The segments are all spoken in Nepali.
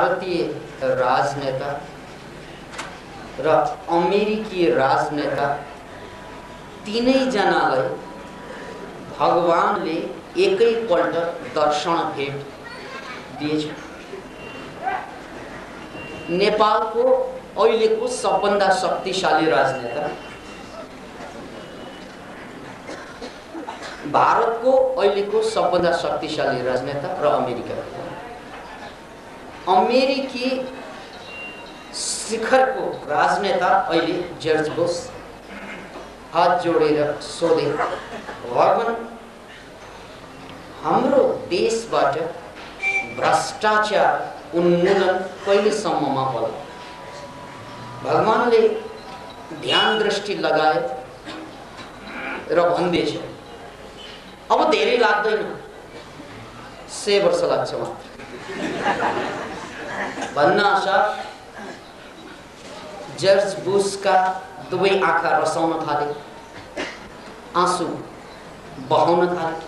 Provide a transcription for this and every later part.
भारतीय राजनेता र अमेरिकी राजनेता तीनैजनालाई भगवानले एकैपल्ट दर्शन भेट दिएछ। नेपालको अहिलेको सबभन्दा शक्तिशाली राजनेता, भारतको अहिलेको सबभन्दा शक्तिशाली राजनेता र अमेरिकी शिखरको राजनेता अहिले जर्ज बुश हात जोडेर सोधे, भगवान हाम्रो देशबाट भ्रष्टाचार उन्मूलन कहिलेसम्ममा होला? भगवानले ध्यान दृष्टि लगाए र भन्दैछ, अब धेरै लाग्दैन, 6 वर्ष लाग्छ भन्नासाथ जर्ज बुशका दुवै आँखा रसाउन थाले, आँसु बहाउन थाले,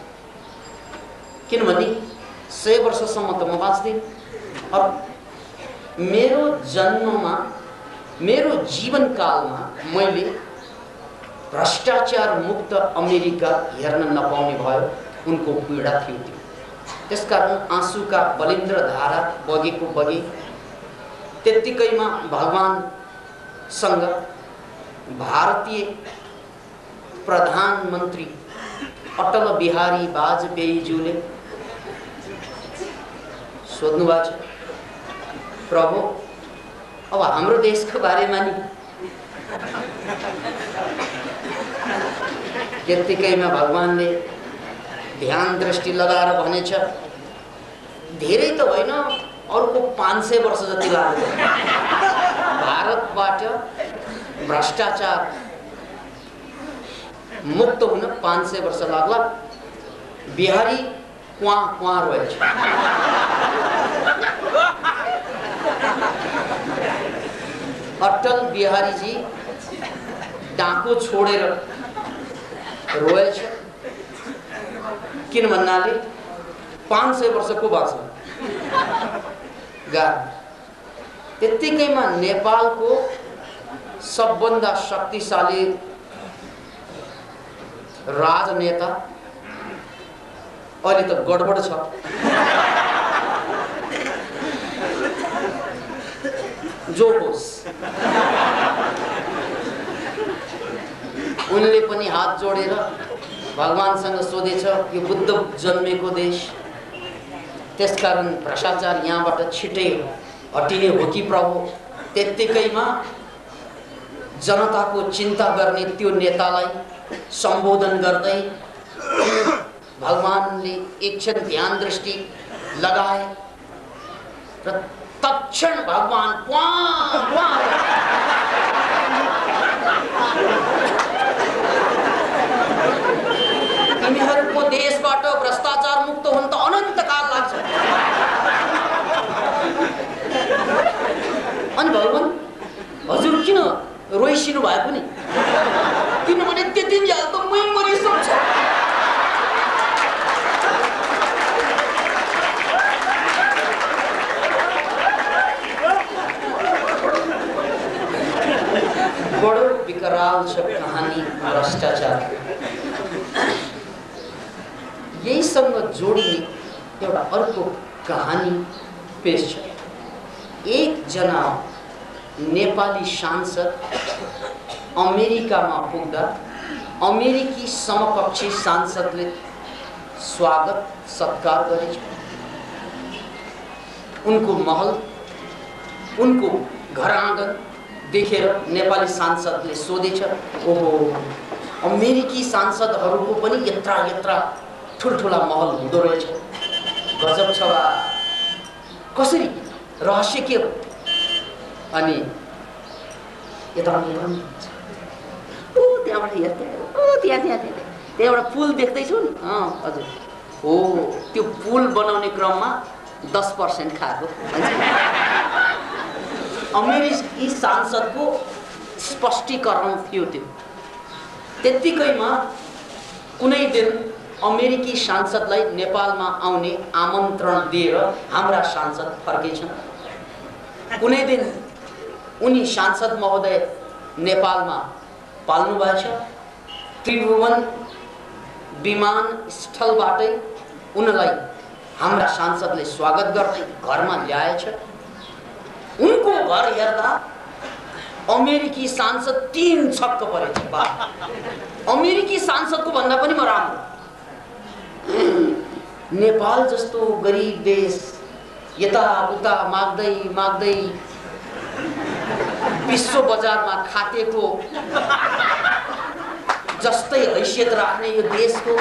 किनभने 6 वर्षसम्म त म बाँच्दिन। मेरो जन्ममा, मेरो जीवनकालमा मैले भ्रष्टाचार मुक्त अमेरिका हेर्न नपाउने भयो, उनको पीडा थियो त्यो। त्यसकारण आँसुका बलिन्द्र धारा बगेको बगे। त्यत्तिकैमा भगवानसँग भारतीय प्रधानमन्त्री अटल बिहारी वाजपेयीज्यूले सोध्नुभएको छ, प्रभु अब हाम्रो देशको बारेमा नि। त्यत्तिकैमा भगवानले ध्यान दृष्टि लगाएर भनेछ, धेरै त होइन, अरूको 500 वर्ष जति लाग्यो भारतबाट भ्रष्टाचार मुक्त हुन 500 वर्ष लाग्ला। बिहारी क्वाँ क्वाँ रहेछ। अटल बिहारी जी डाको छोडेर रोएछ, किन भन्नाले 500 वर्षको बाँच्न गाह्रो। त्यत्तिकैमा नेपालको सबभन्दा शक्तिशाली राजनेता अहिले त गडबड छ। जो होस्, उनले पनि हात जोडेर भगवानसँग सोधेछ, यो बुद्ध जन्मेको देश, त्यसकारण भ्रष्टाचार यहाँबाट छिटै हटिने हो कि प्रभु? त्यत्तिकैमा जनताको चिन्ता गर्ने त्यो नेतालाई सम्बोधन गर्दै भगवानले एकछिन ध्यान दृष्टि लगाए र तत्क्षण भगवान तिमीहरूको देशबाट भ्रष्टाचार मुक्त हुन त अनन्त काल लाग्छ। अनि भगवान हजुर किन रोइसिनु भएको नि? किनभने त्यतिन्जेल त मै मरिसक्छु। बडो विकराल छ कहानी भ्रष्टाचार। यहीसँग जोडिने एउटा अर्को कहानी पेश छ। एकजना नेपाली सांसद अमेरिकामा पुग्दा अमेरिकी समकक्षी सांसदले स्वागत सत्कार गरेछ। उनको महल, उनको घर आँगन देखेर नेपाली सांसदले सोधेछ, ओहो अमेरिकी सांसदहरूको पनि यत्रा ठुल्ठुला महल हुँदो रहेछ, गजब छ बा, कसरी, रहस्य के हो? अनि त्यहाँबाट हेर्दै त्यहाँबाट पुल देख्दैछु नि, हजुर हो, त्यो पुल बनाउने क्रममा 10% खाएको। अमेरिकी सांसदको स्पष्टीकरण थियो त्यो। त्यत्तिकैमा कुनै दिन अमेरिकी सांसदलाई नेपालमा आउने आमन्त्रण दिएर हाम्रा सांसद फर्केछन्। कुनै दिन उनी सांसद महोदय नेपालमा पाल्नु भएछ। त्रिभुवन विमानस्थलबाटै उनलाई हाम्रा सांसदले स्वागत गर्दै घरमा ल्याएछ। उनको घर हेर्दा अमेरिकी सांसद 3 छक्क परेछ। अमेरिकी सांसदको भन्दा पनि म राम्रो। नेपाल जस्तो गरिब देश यताउता माग्दै माग्दै विश्व बजारमा खातेको जस्तै हैसियत राख्ने यो देशको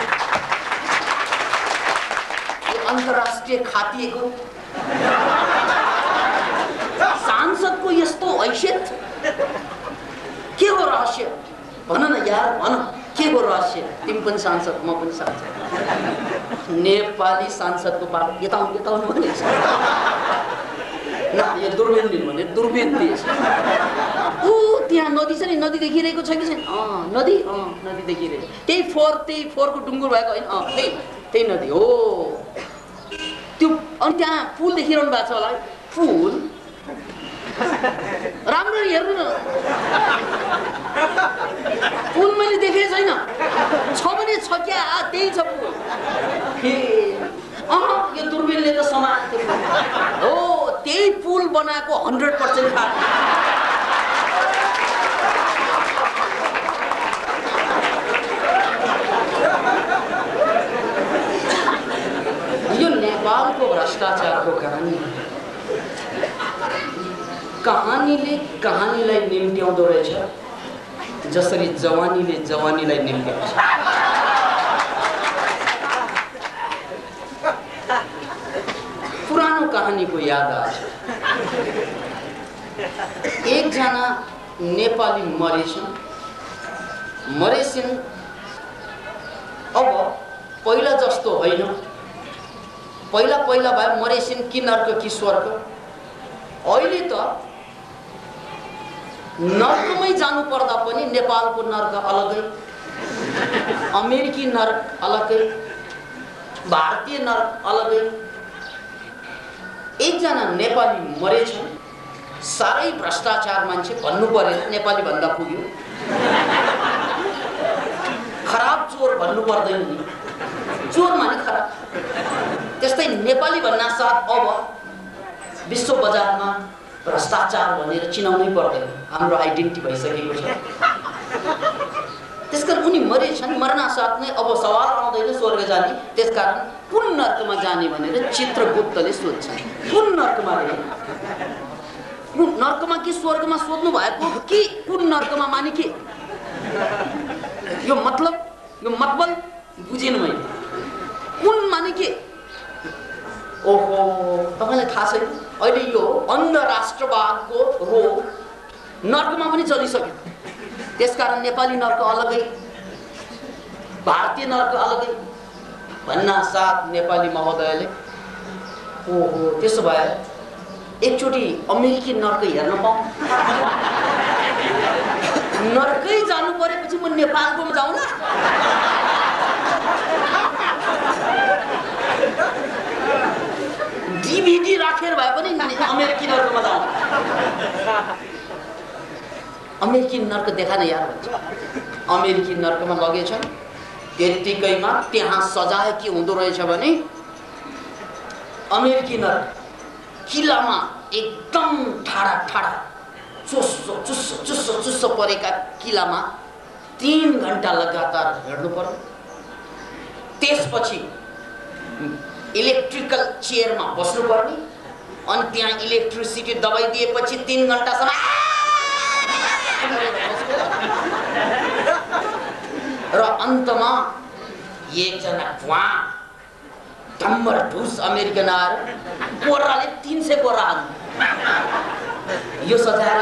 यो अन्तर्राष्ट्रिय खातिएको सांसदको यस्तो हैसियत के हो रहस्य? भन न यार, भन के हो रहस्य? तिमी पनि सांसद, म पनि सांसद। नेपाली सांसदको पालो यताउनु भनेछ। न यो दुर्बिन भने दुर्बिन देश। ऊ त्यहाँ नदी छ नि, नदी देखिरहेको छ कि छैन? नदी देखिरहेको। त्यही फोहोरको डुङ्गुर भएको होइन? त्यही नदी हो त्यो। अनि त्यहाँ पुल देखिरहनु भएको छ होला। पुल राम्ररी हेर्नु न, पुल मैले देखेको छैन। छ भने छ क्या, त्यही छ पुल। यो दुर्बिनले त समातेको हो। त्यही पुल बनाएको 100% खात। यो नेपालको भ्रष्टाचारको कहानीले कहानीलाई निम्त्याउँदो रहेछ, जसरी जवानीले जवानीलाई निम्त्याउँछ। पुरानो कहानीको याद आछ। एकजना नेपाली मरेछन्। अब पहिला जस्तो होइन। पहिला भए मरेछन् कि नर्क कि स्वर्ग। अहिले त नर्कमै जानु पर्दा पनि नेपालको नर्क अलगै, अमेरिकी नर्क अलगै, भारतीय नर्क अलगै। एकजना नेपाली मरेछन्। साह्रै भ्रष्टाचार मान्छे भन्नु परेन, नेपाली भन्दा पुग्यो। खराब चोर भन्नु पर्दैन नि, चोर माने खराब। त्यस्तै नेपाली भन्ना साथ अब विश्व बजारमा भ्रष्टाचार भनेर चिनाउनै पर्दैन, हाम्रो आइडेन्टिटी भइसकेको छ। त्यसकारण उनी मरेछन्। मर्नासाथ नै अब सवाल आउँदैन स्वर्ग जाने। त्यसकारण कुन नर्कमा जाने भनेर चित्रगुप्तले सोध्छन्। कुन नर्कमा रे? कुन नर्कमा कि स्वर्गमा सोध्नु भएको कि कुन नर्कमा माने के? यो मतलब बुझेन मैले। कुन माने के? ओहो, तपाईलाई थाहा छैन? अहिले यो अन्ध राष्ट्रवादको रोग नर्कमा पनि चलिसक्यो। त्यसकारण नेपाली नर्क अलगै, भारतीय नर्क अलगै भन्ना साथ नेपाली महोदयले ओहो, त्यसो भए एकचोटि अमेरिकी नर्क हेर्न पाऊँ। नर्कै जानु परेपछि म नेपालकोमा जाउँ न। DVD राखेर भए पनि अमेरिकी नर्कमा जाउँ। अमेरिकी नर्क देखा न यार भन्छ। अमेरिकी नर्कमा लगेछन्। त्यतिकैमा त्यहाँ सजाय के हुँदो रहेछ भने अमेरिकी नर्क किलामा एकदम ठाडा चुस्सो परेका किलामा 3 घण्टा लगातार हिँड्नु पर्यो। त्यसपछि इलेक्ट्रिकल चेयरमा बस्नुपर्ने। अनि त्यहाँ इलेक्ट्रिसिटी दबाइदिएपछि 3 घण्टासम्म र अन्तमा एकजना डम्बर ढुस अमेरिकन आएर कोर्राले 300 कोर्रा हान्नु। यो सजाएर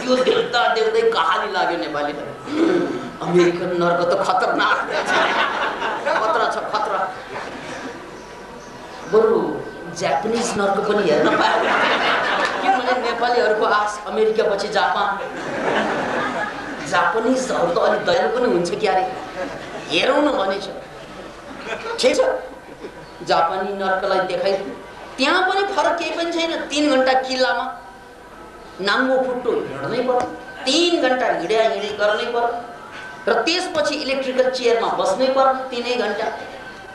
यो देख्दै कहाली लाग्यो नेपालीलाई। अमेरिकन नर्क त खतरनाक खतरा छ, खतरा। बरु जापानिज नर्क पनि हेर्न पायो। किनभने नेपालीहरूको आश अमेरिका पछि जापान। जापानिजहरू त अलि दयालु पनि हुन्छ क्यारे, हेरौँ न भनेछ। ठिक छ, जापानी नर्कलाई देखाइ। त्यहाँ पनि फरक केही पनि छैन। 3 घण्टा किल्लामा नाङ्गो खुट्टो हिँड्नै पर्यो, 3 घण्टा हिँडी गर्नै पर्यो र त्यसपछि इलेक्ट्रिकल चेयरमा बस्नै पर्यो 3 घण्टा।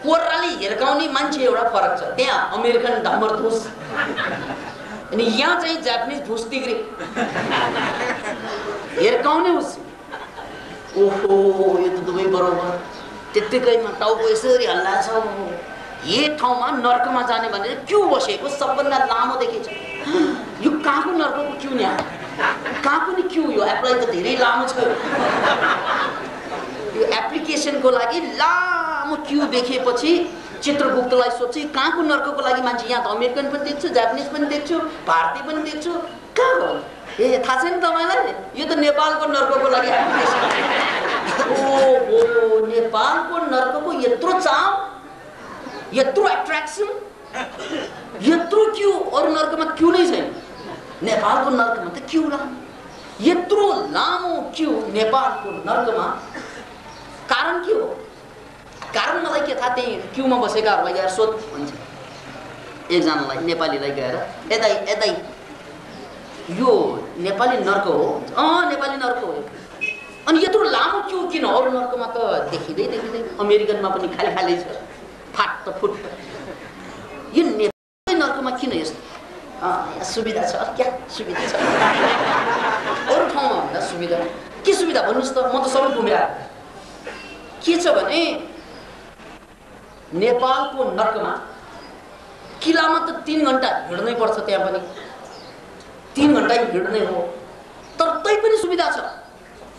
कोर्राले हिर्काउने मान्छे एउटा फरक छ, त्यहाँ अमेरिकन डाम्बर धुस अनि यहाँ चाहिँ जापानिज धुस तिग्री हिर्काउने उस। ओहो यो त दुवै बराबर। त्यत्तिकैमा टाउको यसरी हल्ला छ। यही ठाउँमा नर्कमा जाने भनेर क्यू बसेको सबभन्दा लामो देखिन्छ। यो कहाँको नर्कको क्यू नि? कहाँको नि क्यू? यो एप्लाई त धेरै लामो छ। यो एप्लिकेसनको लागि लामो क्यू देखेपछि चित्रगुप्तलाई सोध्छ कहाँको नर्कको लागि मान्छे? यहाँ त अमेरिकन पनि देख्छु, जापानिज पनि देख्छु, भारतीय पनि देख्छु, कहाँ हो? ए थाहा छैन तपाईँलाई? यो त नेपालको नर्कको लागि एप्लिकेसन। ओहो नेपालको नर्कको यत्रो चाव, यत्रो एट्र्याक्सन, यत्रो क्यू। अरू नर्कमा क्यू नै छैन, नेपालको नर्कमा त क्यू लामो। यत्रो लामो क्यू नेपालको नर्कमा कारण के हो? कारण मलाई के थाहा? त्यही क्यूमा बसेकाहरूलाई गएर सोध भन्छ एकजनालाई, नेपालीलाई गएर यतै यो नेपाली नर्क हो? नेपाली नर्क हो। अनि यत्रो लामो क्यू किन? अरू नर्कमा त देखिँदै अमेरिकनमा पनि खाली छ, फाट फुट। यो नेपाली नर्कमा किन यस्तो? यहाँ सुविधा छ, क्या सुविधा छ? अरू ठाउँमा भन्दा सुविधा के सुविधा भन्नुहोस् त? म त सबै घुमेर के छ भने नेपालको नर्कमा किलामा त 3 घण्टा हिँड्नै पर्छ, त्यहाँ पनि 3 घण्टा हिँड्नै हो। तर तै पनि सुविधा छ,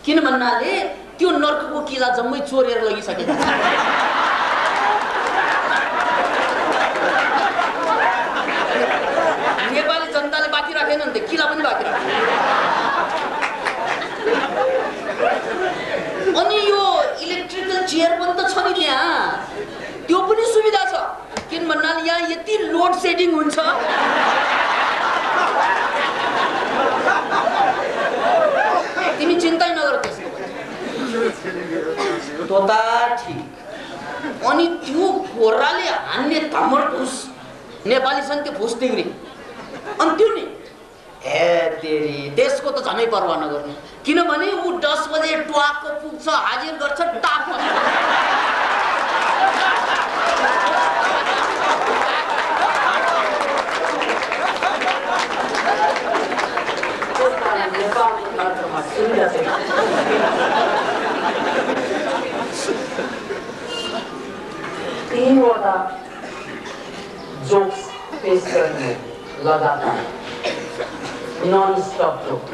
किन भन्नाले त्यो नर्कको किला जम्मै चोरेर लगिसकेको छ। नेपाली जनताले बाँकी राखेन नि त, किला पनि बाँकी राखेन। अनि यो इलेक्ट्रिकल चेयर पनि त छ नि त्यहाँ, त्यो पनि सुविधा छ। किन भन्नाले यहाँ यति लोड सेडिङ हुन्छ, तिमी चिन्तै नगर त्यसको। तोता ठिक। अनि त्यो कोर्राले हान्ने धमर फुस नेपाली छन्, त्यो फुस तिग्री। अनि त्यो नि तेरी त्यसको त झनै परवाह नगर्नु, किनभने ऊ 10 बजे ट्वाकको पुग्छ, हाजिर गर्छ टाप। तीनवटा जोक्स पेश गर्ने लगातार नन स्टप जोक।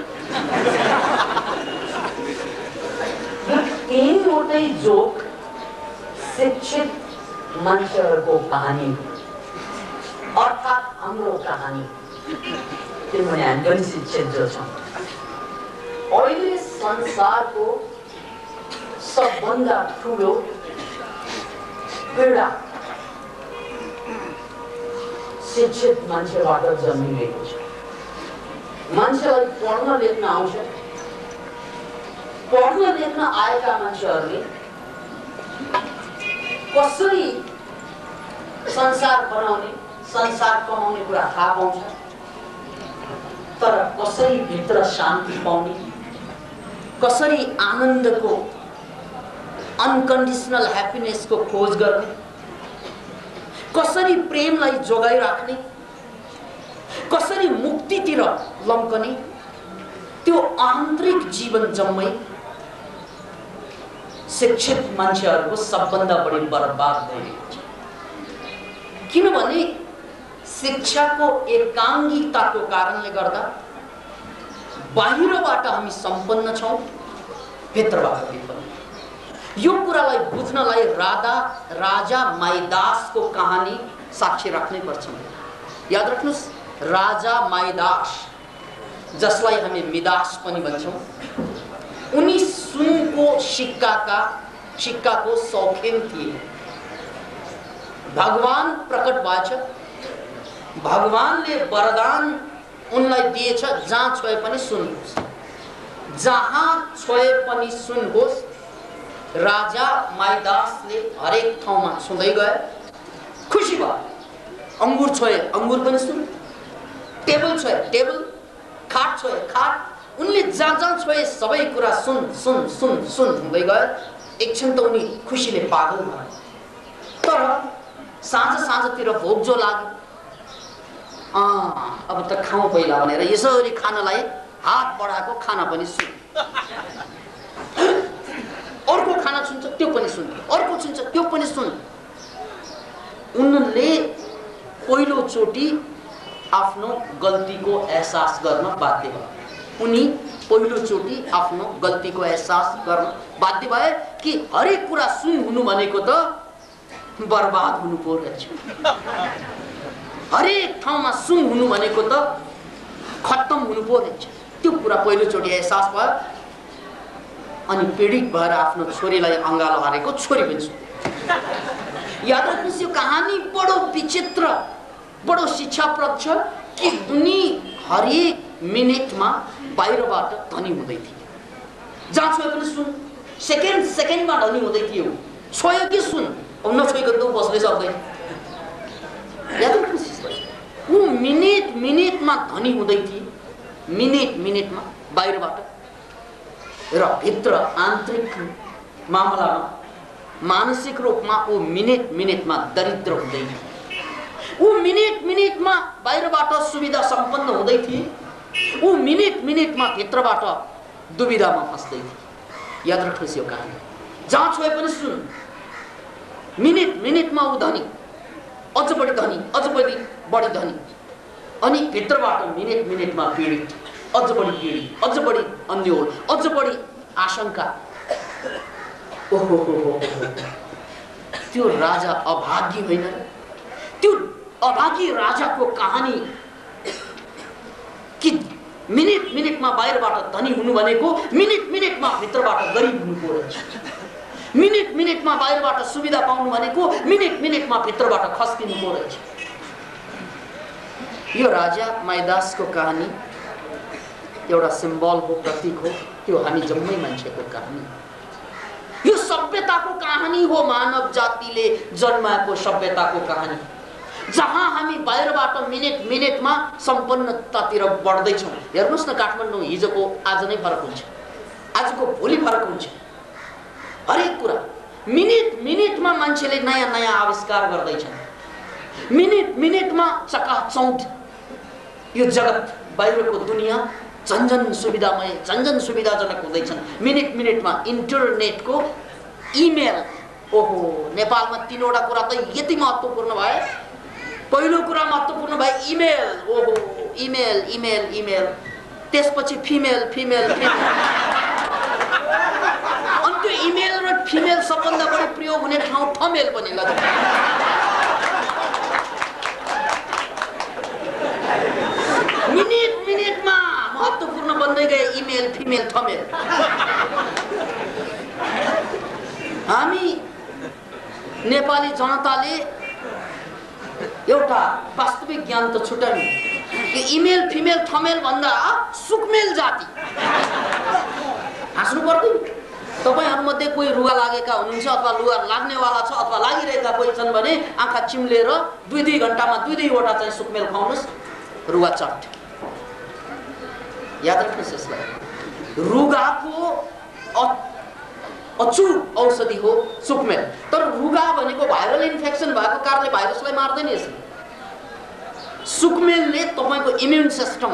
तीनवटै जोक शिक्षित मान्छेहरूको कहानी, अर्थात् हाम्रो कहानी। किनभने हामी पनि शिक्षित जो छौँ। अहिले संसारको सबभन्दा ठुलो पीडा शिक्षित मान्छेबाट जन्मिएको छ। मान्छेलाई पढ्न लेख्न आउँछ, पढ्न लेख्न आएका मान्छेहरूले कसरी संसार बनाउने, संसार कमाउने कुरा थाहा पाउँछ, तर कसरी भित्र शान्ति पाउने, कसरी आनन्दको अनकन्डिसनल ह्याप्पिनेसको खोज गर्ने, कसरी प्रेमलाई जोगाइराख्ने, कसरी मुक्तितिर लम्कने, त्यो आन्तरिक जीवन जम्मै शिक्षित मान्छेहरूको सबभन्दा बढी बर्बाद भइरहेको छ। किनभने शिक्षाको एकाङ्गिकताको कारणले गर्दा बाहिरबाट हामी सम्पन्न छौँ, भित्रबाट विपन्न। यो कुरालाई बुझ्नलाई राजा माइदासको कहानी साक्षी राख्नै पर्छ। याद राख्नुहोस्, राजा माइदास, जसलाई हामी मिदास पनि भन्छौँ, उनी सुनको सिक्काको शौकीन थिए। भगवान प्रकट भएछ, भगवानले वरदान उनलाई दिएछ, जहाँ छोए पनि सुन होस्, जहाँ छोए पनि सुन होस्। राजा माइदासले हरेक ठाउँमा छुँदै गए, खुसी भयो। अंगुर छोए अंगुर पनि सुन, टेबल छोए टेबल, खाट छोए खाट उनले जहाँ जहाँ छोए सबै कुरा सुन सुन सुन सुन हुँदै गयो। एकछिन त उनी खुसीले पागल भए। तर साँझ साँझतिर भोक जो लाग्यो, अब त खाउँ पहिला भनेर यसरी खानलाई हात बढाएको खाना पनि सुन, अर्को खाना छुन्छ त्यो पनि सुन, अर्को छुन्छ त्यो पनि सुन। उनले पहिलोचोटि आफ्नो गल्तीको एहसास गर्न बाध्य भए। उनी पहिलोचोटि आफ्नो गल्तीको एहसास गर्न बाध्य भए कि हरेक कुरा सुन हुनु भनेको त बर्बाद हुनु पो रहेछ। हरेक ठाउँमा सुन हुनु भनेको त खत्तम हुनु पो रहेछ। त्यो कुरा पहिलोचोटि एहसास भयो। अनि पीडित भएर आफ्नो छोरीलाई अँगालो हारेको छोरी पनि सुन। याद राख्नुहोस्, यो कहानी बडो विचित्र, बडो शिक्षाप्रद छ कि उनी हरेक मिनेटमा बाहिरबाट धनी हुँदै थिए। जहाँ छोयो पनि सुन, सेकेन्ड सेकेन्डमा धनी हुँदै थियो। छोयो कि सुन, अब नछोइकन त बस्नै सक्दैन। याद राख्नुहोस्, ऊ मिनेट मिनेटमा धनी हुँदै थिए, मिनेट मिनेटमा बाहिरबाट, र भित्र आन्तरिक मामलामा मानसिक रूपमा ऊ मिनेट मिनेटमा दरिद्र हुँदै थिए। ऊ मिनेट मिनेटमा बाहिरबाट सुविधा सम्पन्न हुँदै थिए, ऊ मिनेट मिनेटमा भित्रबाट दुविधामा फस्दै थिए। याद राख्नुहोस् यो कहानी, जहाँ छोए पनि सुन। मिनेट मिनेटमा ऊ धनी, अझ बढी धनी, अझ बढी धनी, अनि भित्रबाट मिनेट मिनेटमा पीडित, अझ बढी पीडित, अझ बढी अन्योल, अझ बढी आशंका। ओहो, त्यो राजा अभागी होइन? त्यो अभागी राजाको कहानी कि मिनेट मिनेटमा बाहिरबाट धनी हुनु भनेको मिनेट मिनेटमा भित्रबाट गरिब हुनु पर्छ। मिनेट मिनेटमा बाहिरबाट सुविधा पाउनु भनेको मिनेट मिनेटमा भित्रबाट खस्किनु पर्छ। यो राजा माइदासको कहानी एउटा सिम्बल हो, प्रतीक हो। त्यो हामी जम्मै मान्छेको कहानी, यो सभ्यताको कहानी हो, मानव जातिले जन्माएको सभ्यताको कहानी, जहाँ हामी बाहिरबाट मिनेट मिनेटमा सम्पन्नतातिर बढ्दैछौँ। हेर्नुहोस् न, काठमाडौँ हिजोको आज नै फरक हुन्छ, आजको भोलि फरक हुन्छ। हरेक कुरा मिनेट मिनेटमा मान्छेले नयाँ नयाँ आविष्कार गर्दैछन्। मिनेट मिनेटमा चकाचौँध यो जगत, बाहिरको दुनियाँ झन्झन सुविधामय, झन्झन सुविधाजनक हुँदैछन्। मिनेट मिनेटमा इन्टरनेटको इमेल, ओहो, नेपालमा 3वटा कुरा त यति महत्त्वपूर्ण भए। पहिलो कुरा महत्त्वपूर्ण भए इमेल, ओहो, इमेल इमेल इमेल, त्यसपछि फिमेल फिमेल फिमेल, अनि त्यो इमेल र फिमेल सबभन्दा बढी प्रयोग हुने ठाउँ ठमेल पनि ल। मिनेट मिनेटमा महत्त्वपूर्ण बन्दै गए इमेल फिमेल थमेल। हामी नेपाली जनताले एउटा वास्तविक ज्ञान त छुट्याउनु, यो इमेल फिमेल थमेल भन्दा सुकमेल जाति हाँस्नु पर्दैन। तपाईहरुमध्ये कोही रुगा लागेका हुनुहुन्छ अथवा रुगा लाग्नेवाला छ अथवा लागिरहेका कोही छन् भने आँखा चिम्लेर 2-2 घण्टामा 2-2 वटा चाहिँ सुकमेल खुवाउनुस्, रुगा चट। याद राख्नुहोस् यसलाई, रुगाको अचूक औषधि हो सुकमेल। तर रुगा भनेको भाइरल इन्फेक्सन भएको कारणले भाइरसलाई मार्दैन यसले। सुकमेलले तपाईको इम्युन सिस्टम,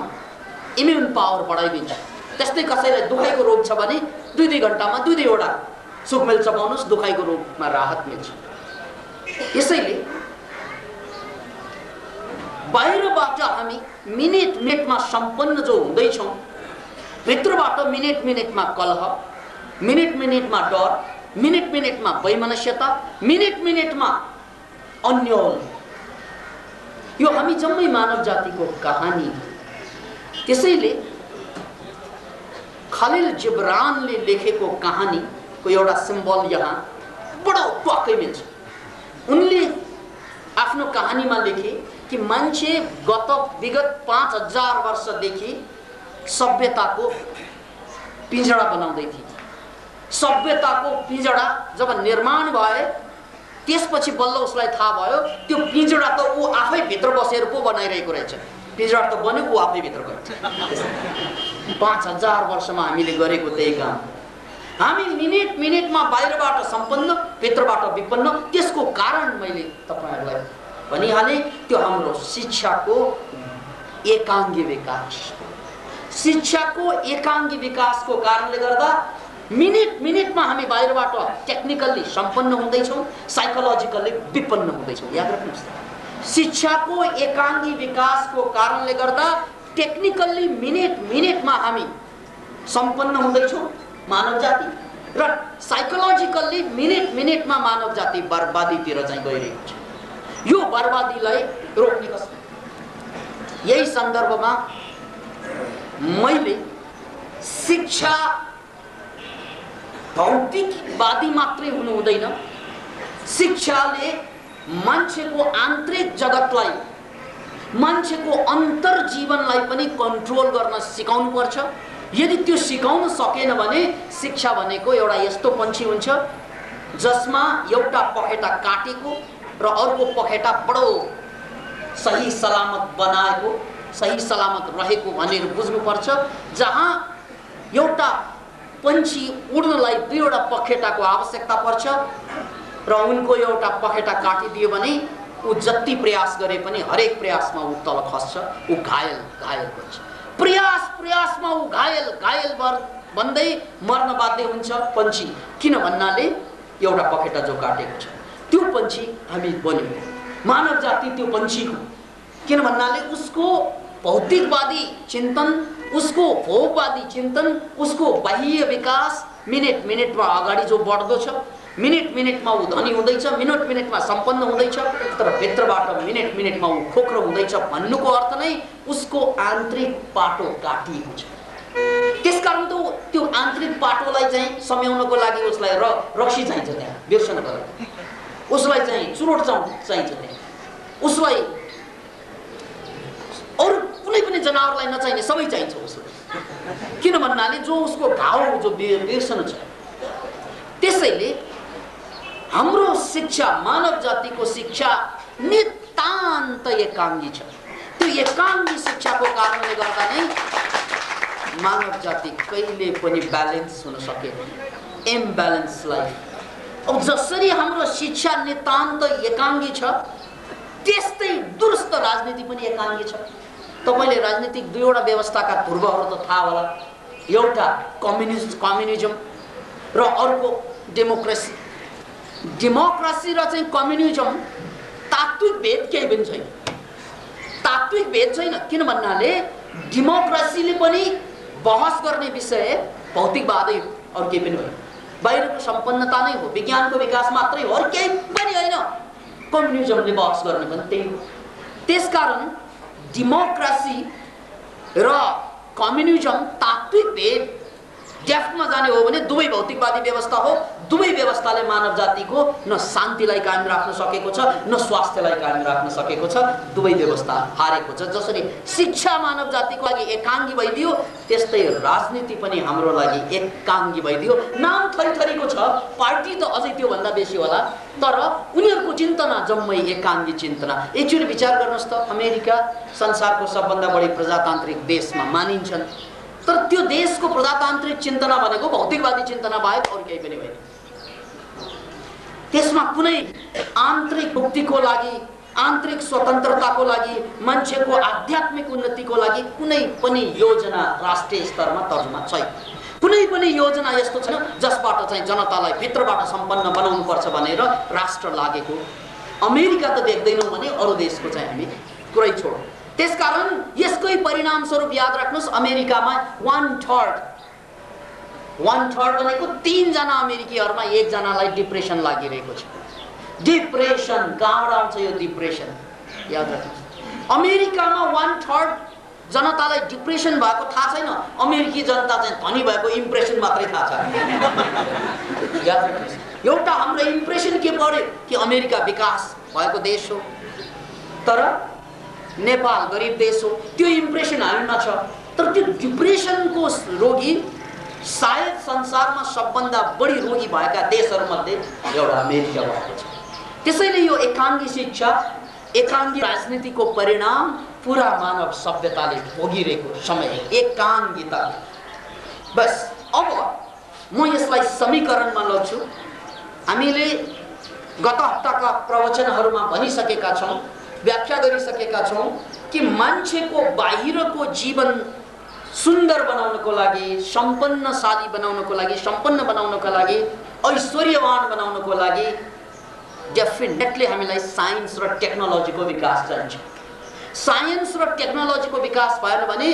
इम्युन पावर बढाइदिन्छ। त्यस्तै कसैलाई दुखाइको रोग छ भने 2-2 घण्टामा 2-2 वटा सुकमेल चबाउनुस्, दुखाइको रोगमा राहत मिल्छ। यसैले बाहिरबाट हामी मिनेट मिनेटमा सम्पन्न जो हुँदैछौँ, भित्रबाट मिनेट मिनेटमा कलह, मिनेट मिनेटमा डर, मिनेट मिनेटमा वैमनस्यता, मिनेट मिनेटमा अन्योल, यो हामी जम्मै मानव जातिको कहानी। त्यसैले खलिल जिब्रानले लेखेको कहानीको एउटा सिम्बल यहाँ बडो ट्वाक्कै मिल्छ। उनले आफ्नो कहानीमा लेखे कि मान्छे विगत 5000 वर्षदेखि सभ्यताको पिंजडा बनाउँदै थिए। सभ्यताको पिंजडा जब निर्माण भए त्यसपछि बल्ल उसलाई थाहा भयो त्यो पिंजडा त ऊ आफै भित्र बसेर पो बनाइरहेको रहेछ। पिजरा त बन्यो, ऊ आफै भित्र गयो। 5000 वर्षमा हामीले गरेको त्यही काम। हामी मिनेटमा बाहिरबाट सम्पन्न, भित्रबाट विपन्न। त्यसको कारण मैले तपाईहरुलाई भनिहालेँ, त्यो हाम्रो शिक्षाको एकाङ्गी विकास। शिक्षाको एकाङ्गी विकासको कारणले गर्दा मिनेटमा हामी बाहिरबाट टेक्निकल्ली सम्पन्न हुँदैछौँ, साइकोलोजिकल्ली विपन्न हुँदैछौँ। याद राख्नुहोस्, शिक्षाको एकाङ्गी विकासको कारणले गर्दा टेक्निकल्ली मिनेटमा हामी सम्पन्न हुँदैछौँ मानव जाति, र साइकोलोजिकल्ली मिनेटमा मानव जाति बर्बादीतिर चाहिँ गइरहेको छ। यो बर्बादीलाई रोक्ने कसरी? यही सन्दर्भमा मैले शिक्षा भौतिकवादी मात्रै हुनु हुँदैन, शिक्षाले मान्छेको आन्तरिक जगतलाई, मान्छेको अन्तर जीवनलाई पनि कन्ट्रोल गर्न सिकाउनु पर्छ। यदि त्यो सिकाउन सकेन भने शिक्षा भनेको एउटा यस्तो पन्छी हुन्छ जसमा एउटा पखेटा काटेको र अर्को पखेटा बडो सही सलामत बनाएको, सही सलामत रहेको भनेर बुझ्नुपर्छ। जहाँ एउटा पन्छी उड्नलाई दुईवटा पखेटाको आवश्यकता पर्छ र उनको एउटा पखेटा काटिदियो भने ऊ जति प्रयास गरे पनि हरेक प्रयासमा ऊ तल खस्छ, ऊ घायल हुन्छ। प्रयासमा ऊ घायल भन्दै मर्न बाध्य हुन्छ पन्छी। किन भन्नाले एउटा पखेटा जो काटेको छ, त्यो पन्छी हामी बन्यौँ। मानव जाति त्यो पन्छी हो। किन भन्नाले उसको भौतिकवादी चिन्तन, उसको भोगवादी चिन्तन, उसको बाह्य विकास मिनेटमा अगाडि जो बढ्दो छ, मिनेटमा ऊ धनी हुँदैछ, मिनेटमा सम्पन्न हुँदैछ, तर भित्रबाट मिनेटमा ऊ खोक्रो हुँदैछ भन्नुको अर्थ नै उसको आन्तरिक पाटो काटिएको छ। त्यसकारण त त्यो आन्तरिक पाटोलाई चाहिँ सम्याउनको लागि उसलाई रक्सी चाहिन्छ, त्यहाँ बिर्सनको लागि उसलाई चाहिँ चुरोट चाहिन्छ, त्यहाँ उसलाई अरू कुनै पनि जनावरलाई नचाहिने सबै चाहिन्छ उसलाई। किन भन्नाले जो उसको घाउ जो बिर्सन छ। त्यसैले हाम्रो शिक्षा, मानव जातिको शिक्षा नितान्त एकाङ्गी छ। त्यो एकाङ्गी शिक्षाको कारणले गर्दा नै मानव जाति कहिले पनि ब्यालेन्स हुन सकेन, इम्ब्यालेन्स लाइफ। अब जसरी हाम्रो शिक्षा नितान्त एकाङ्गी छ, त्यस्तै दुरुस्त राजनीति पनि एकाङ्गी छ। तपाईले राजनीतिक दुईवटा व्यवस्थाका ध्रुवहरू त थाहा होला, एउटा कम्युनिजम र अर्को डेमोक्रेसी। डेमोक्रेसी र चाहिँ कम्युनिजम तात्विक भेद केही पनि छैन, तात्विक भेद छैन। किन भन्नाले डेमोक्रेसीले पनि बहस गर्ने विषय भौतिकवादै हो, अरू केही पनि होइन। बाहिरको सम्पन्नता नै हो, विज्ञानको विकास मात्रै हो, अरू केही पनि होइन। कम्युनिजमले बहस गर्ने पनि त्यही हो। त्यसकारण डेमोक्रेसी र कम्युनिजम तात्विक भेद डेफ्टमा जाने हो भने दुवै भौतिकवादी व्यवस्था हो। दुवै व्यवस्थाले मानव जातिको न शान्तिलाई कायम राख्न सकेको छ, न स्वास्थ्यलाई कायम राख्न सकेको छ। दुवै व्यवस्था हारेको छ। जसरी शिक्षा मानव जातिको लागि एकाङ्गी भइदियो, त्यस्तै राजनीति पनि हाम्रो लागि एकाङ्गी भइदियो। नाम थरीथरीको छ, पार्टी त अझै त्योभन्दा बेसी होला, तर उनीहरूको चिन्तना जम्मै एकाङ्गी चिन्तना। एकचोटि विचार गर्नुहोस् त, अमेरिका संसारको सबभन्दा बढी प्रजातान्त्रिक देशमा मानिन्छन्, तर त्यो देशको प्रजातान्त्रिक चिन्तना भनेको भौतिकवादी चिन्तना बाहेक अरू केही पनि होइन। त्यसमा कुनै आन्तरिक मुक्तिको लागि, आन्तरिक स्वतन्त्रताको लागि, मान्छेको आध्यात्मिक उन्नतिको लागि कुनै पनि योजना राष्ट्रिय स्तरमा तर्जुमा छैन। कुनै पनि योजना यस्तो छैन जसबाट चाहिँ जनतालाई भित्रबाट सम्पन्न बनाउनु पर्छ भनेर राष्ट्र लागेको। अमेरिका त देख्दैनौँ भने अरू देशको चाहिँ हामी कुरै छोडौँ। त्यसकारण यसकै परिणामस्वरूप याद राख्नुहोस्, अमेरिकामा 1/3 भनेको 3 जना अमेरिकीहरुमा 1 जनालाई डिप्रेसन लागिरहेको छ। डिप्रेसन कहाँबाट आउँछ यो डिप्रेसन? याद राख्नुहोस्, अमेरिकामा 1/3 जनतालाई डिप्रेसन भएको थाहा छैन। अमेरिकी जनता चाहिँ धनी भएको इम्प्रेसन मात्रै थाहा छ। याद राख्नुहोस्, एउटा हाम्रो इम्प्रेसन के पर्यो कि अमेरिका विकास भएको देश हो, तर नेपाल गरिब देश हो, त्यो इम्प्रेसन हामीमा छ। तर त्यो डिप्रेसनको रोगी सायद संसारमा सबभन्दा बढी रोगी भएका देशहरूमध्ये एउटा अमेरिका भएको छ। त्यसैले यो एकाङ्गी शिक्षा, एकाङ्गी राजनीतिको परिणाम पूरा मानव सभ्यताले भोगिरहेको समय एकाङ्गिता। बस अब म यसलाई समीकरणमा लग्छु। हामीले गत हप्ताका प्रवचनहरूमा भनिसकेका छौँ, व्याख्या गरिसकेका छौँ कि मान्छेको बाहिरको जीवन सुन्दर बनाउनको लागि, सम्पन्नशाली बनाउनको लागि, सम्पन्न बनाउनको लागि, ऐश्वर्यवान बनाउनको लागि डेफिनेटली हामीलाई साइन्स र टेक्नोलोजीको विकास चाहिन्छ। साइन्स र टेक्नोलोजीको विकास भएन भने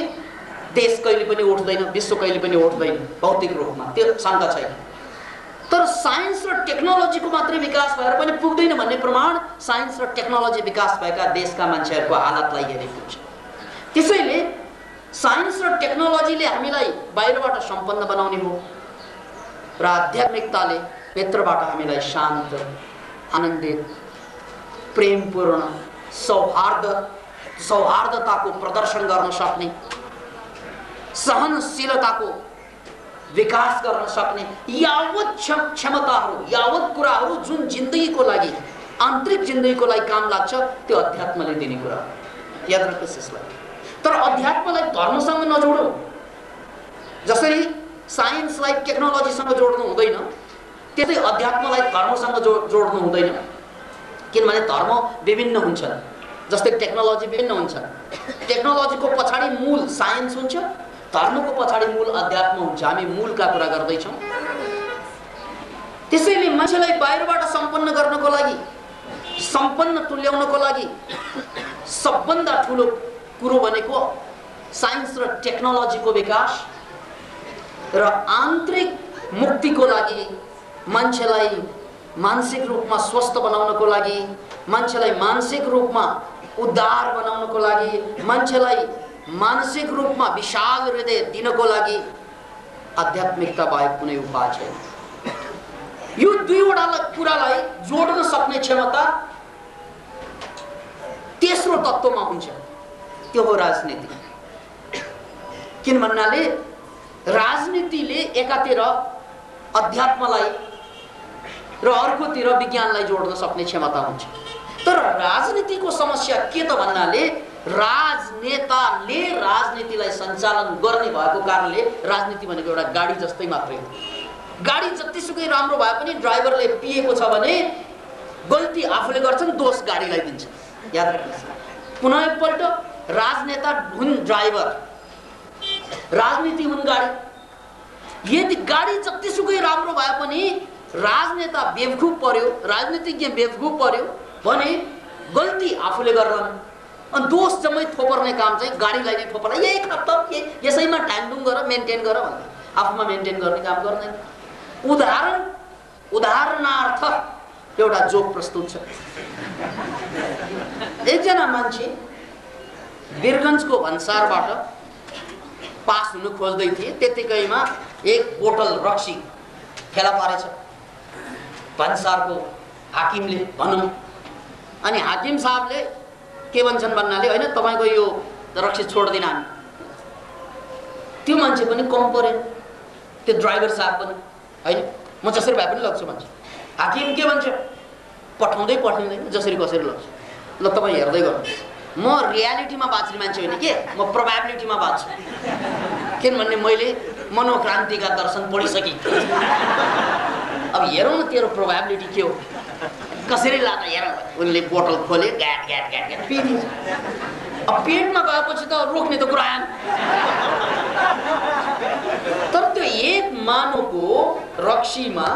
देश कहिले पनि उठ्दैन, विश्व कहिले पनि उठ्दैन भौतिक रूपमा, त्यो शङ्का छैन। तर साइन्स र टेक्नोलोजीको मात्रै विकास भएर पनि पुग्दैन भन्ने प्रमाण साइन्स र टेक्नोलोजी विकास भएका देशका मान्छेहरूको हालतलाई हेरेको छ। त्यसैले साइन्स र टेक्नोलोजीले हामीलाई बाहिरबाट सम्पन्न बनाउने हो र आध्यात्मिकताले भित्रबाट हामीलाई शान्त, आनन्दित, प्रेमपूर्ण, सौहार्दताको प्रदर्शन गर्न सक्ने, सहनशीलताको विकास गर्न सक्ने यावत क्षमताहरू, यावत कुराहरू जुन जिन्दगीको लागि, आन्तरिक जिन्दगीको लागि काम लाग्छ, त्यो अध्यात्मले दिने कुरा हो। याद राख्नुहोस् यसलाई। तर अध्यात्मलाई धर्मसँग नजोडौँ। जसरी साइन्सलाई टेक्नोलोजीसँग जोड्नु हुँदैन, त्यसै अध्यात्मलाई धर्मसँग जोड्नु हुँदैन। किनभने धर्म विभिन्न हुन्छन्, जस्तै टेक्नोलोजी विभिन्न हुन्छ। टेक्नोलोजीको पछाडि मूल साइन्स हुन्छ, धर्मको पछाडि मूल अध्यात्म हुन्छ। हामी मूलका कुरा गर्दैछौँ। त्यसैले मान्छेलाई बाहिरबाट सम्पन्न गर्नको लागि, सम्पन्न तुल्याउनको लागि सबभन्दा ठुलो कुरो भनेको साइन्स र टेक्नोलोजीको विकास र आन्तरिक मुक्तिको लागि, मान्छेलाई मानसिक रूपमा स्वस्थ बनाउनको लागि, मान्छेलाई मानसिक रूपमा उद्धार बनाउनको लागि, मान्छेलाई मानसिक रूपमा विशाल हृदय दिनको लागि आध्यात्मिकता बाहेक कुनै उपाय छैन। यो दुईवटा कुरालाई जोड्न सक्ने क्षमता तेस्रो तत्त्वमा हुन्छ, त्यो हो राजनीति। किन भन्नाले राजनीतिले एकातिर अध्यात्मलाई र अर्कोतिर विज्ञानलाई जोड्न सक्ने क्षमता हुन्छ। तर राजनीतिको समस्या के त भन्नाले राजनेताले राजनीतिलाई सञ्चालन गर्ने भएको कारणले राजनीति भनेको एउटा गाडी जस्तै मात्रै हो। गाडी जतिसुकै राम्रो भए पनि ड्राइभरले पिएको छ भने गल्ती आफूले गर्छन्, दोष गाडीलाई दिन्छ। याद राख्नुहोस्। पुनः एकपल्ट राजनेता हुन् ड्राइभर, राजनीति हुन् गाडी। यदि गाडी जतिसुकै राम्रो भए पनि राजनेता बेवकूफ पर्यो, राजनीतिज्ञ बेवकूफ पर्यो भने गल्ती आफूले गर्लान्, अनि दोष जम्मै थोपर्ने काम चाहिँ गाडीलाई नै थोपर्ला। यही खत्तम, यसैमा ढाङढुङ गर, मेन्टेन गर भन्दा आफूमा मेन्टेन गर्ने काम गर्दैन। उदाहरणार्थ एउटा जोक प्रस्तुत छ। एकजना मान्छे वीरगञ्जको भन्सारबाट पास हुन खोज्दै थिए। त्यतिकैमा एक बोतल रक्सी फेला पारेछ भन्सारको हाकिमले भनौँ। अनि हाकिम साहबले के भन्छन् भन्नाले, होइन तपाईँको यो रक्सी छोड्दिन हामी। त्यो मान्छे पनि कम परेन, त्यो ड्राइभर साहब पनि होइन, म जसरी भए पनि लग्छु भन्छ। हाकिम के भन्छ, पठाउँदैन, जसरी कसरी लग्छु। ल तपाईँ हेर्दै गर्नुहोस्, म रियालिटीमा बाँच्ने मान्छे होइन के, म प्रोबेबिलिटीमा बाँच्छु। किनभने मैले मनोक्रान्तिका दर्शन पढिसकेँ। अब हेरौँ न तेरो प्रोबेबिलिटी के हो, कसरी लाँदा हेरौँ। उनले बोतल खोले, ग्याट ग्याट ग्याट ग्याट पिदिन्छ। अब पेटमा गएपछि त रोक्ने त कुरा आएन। तर त्यो एक मानवको रक्सीमा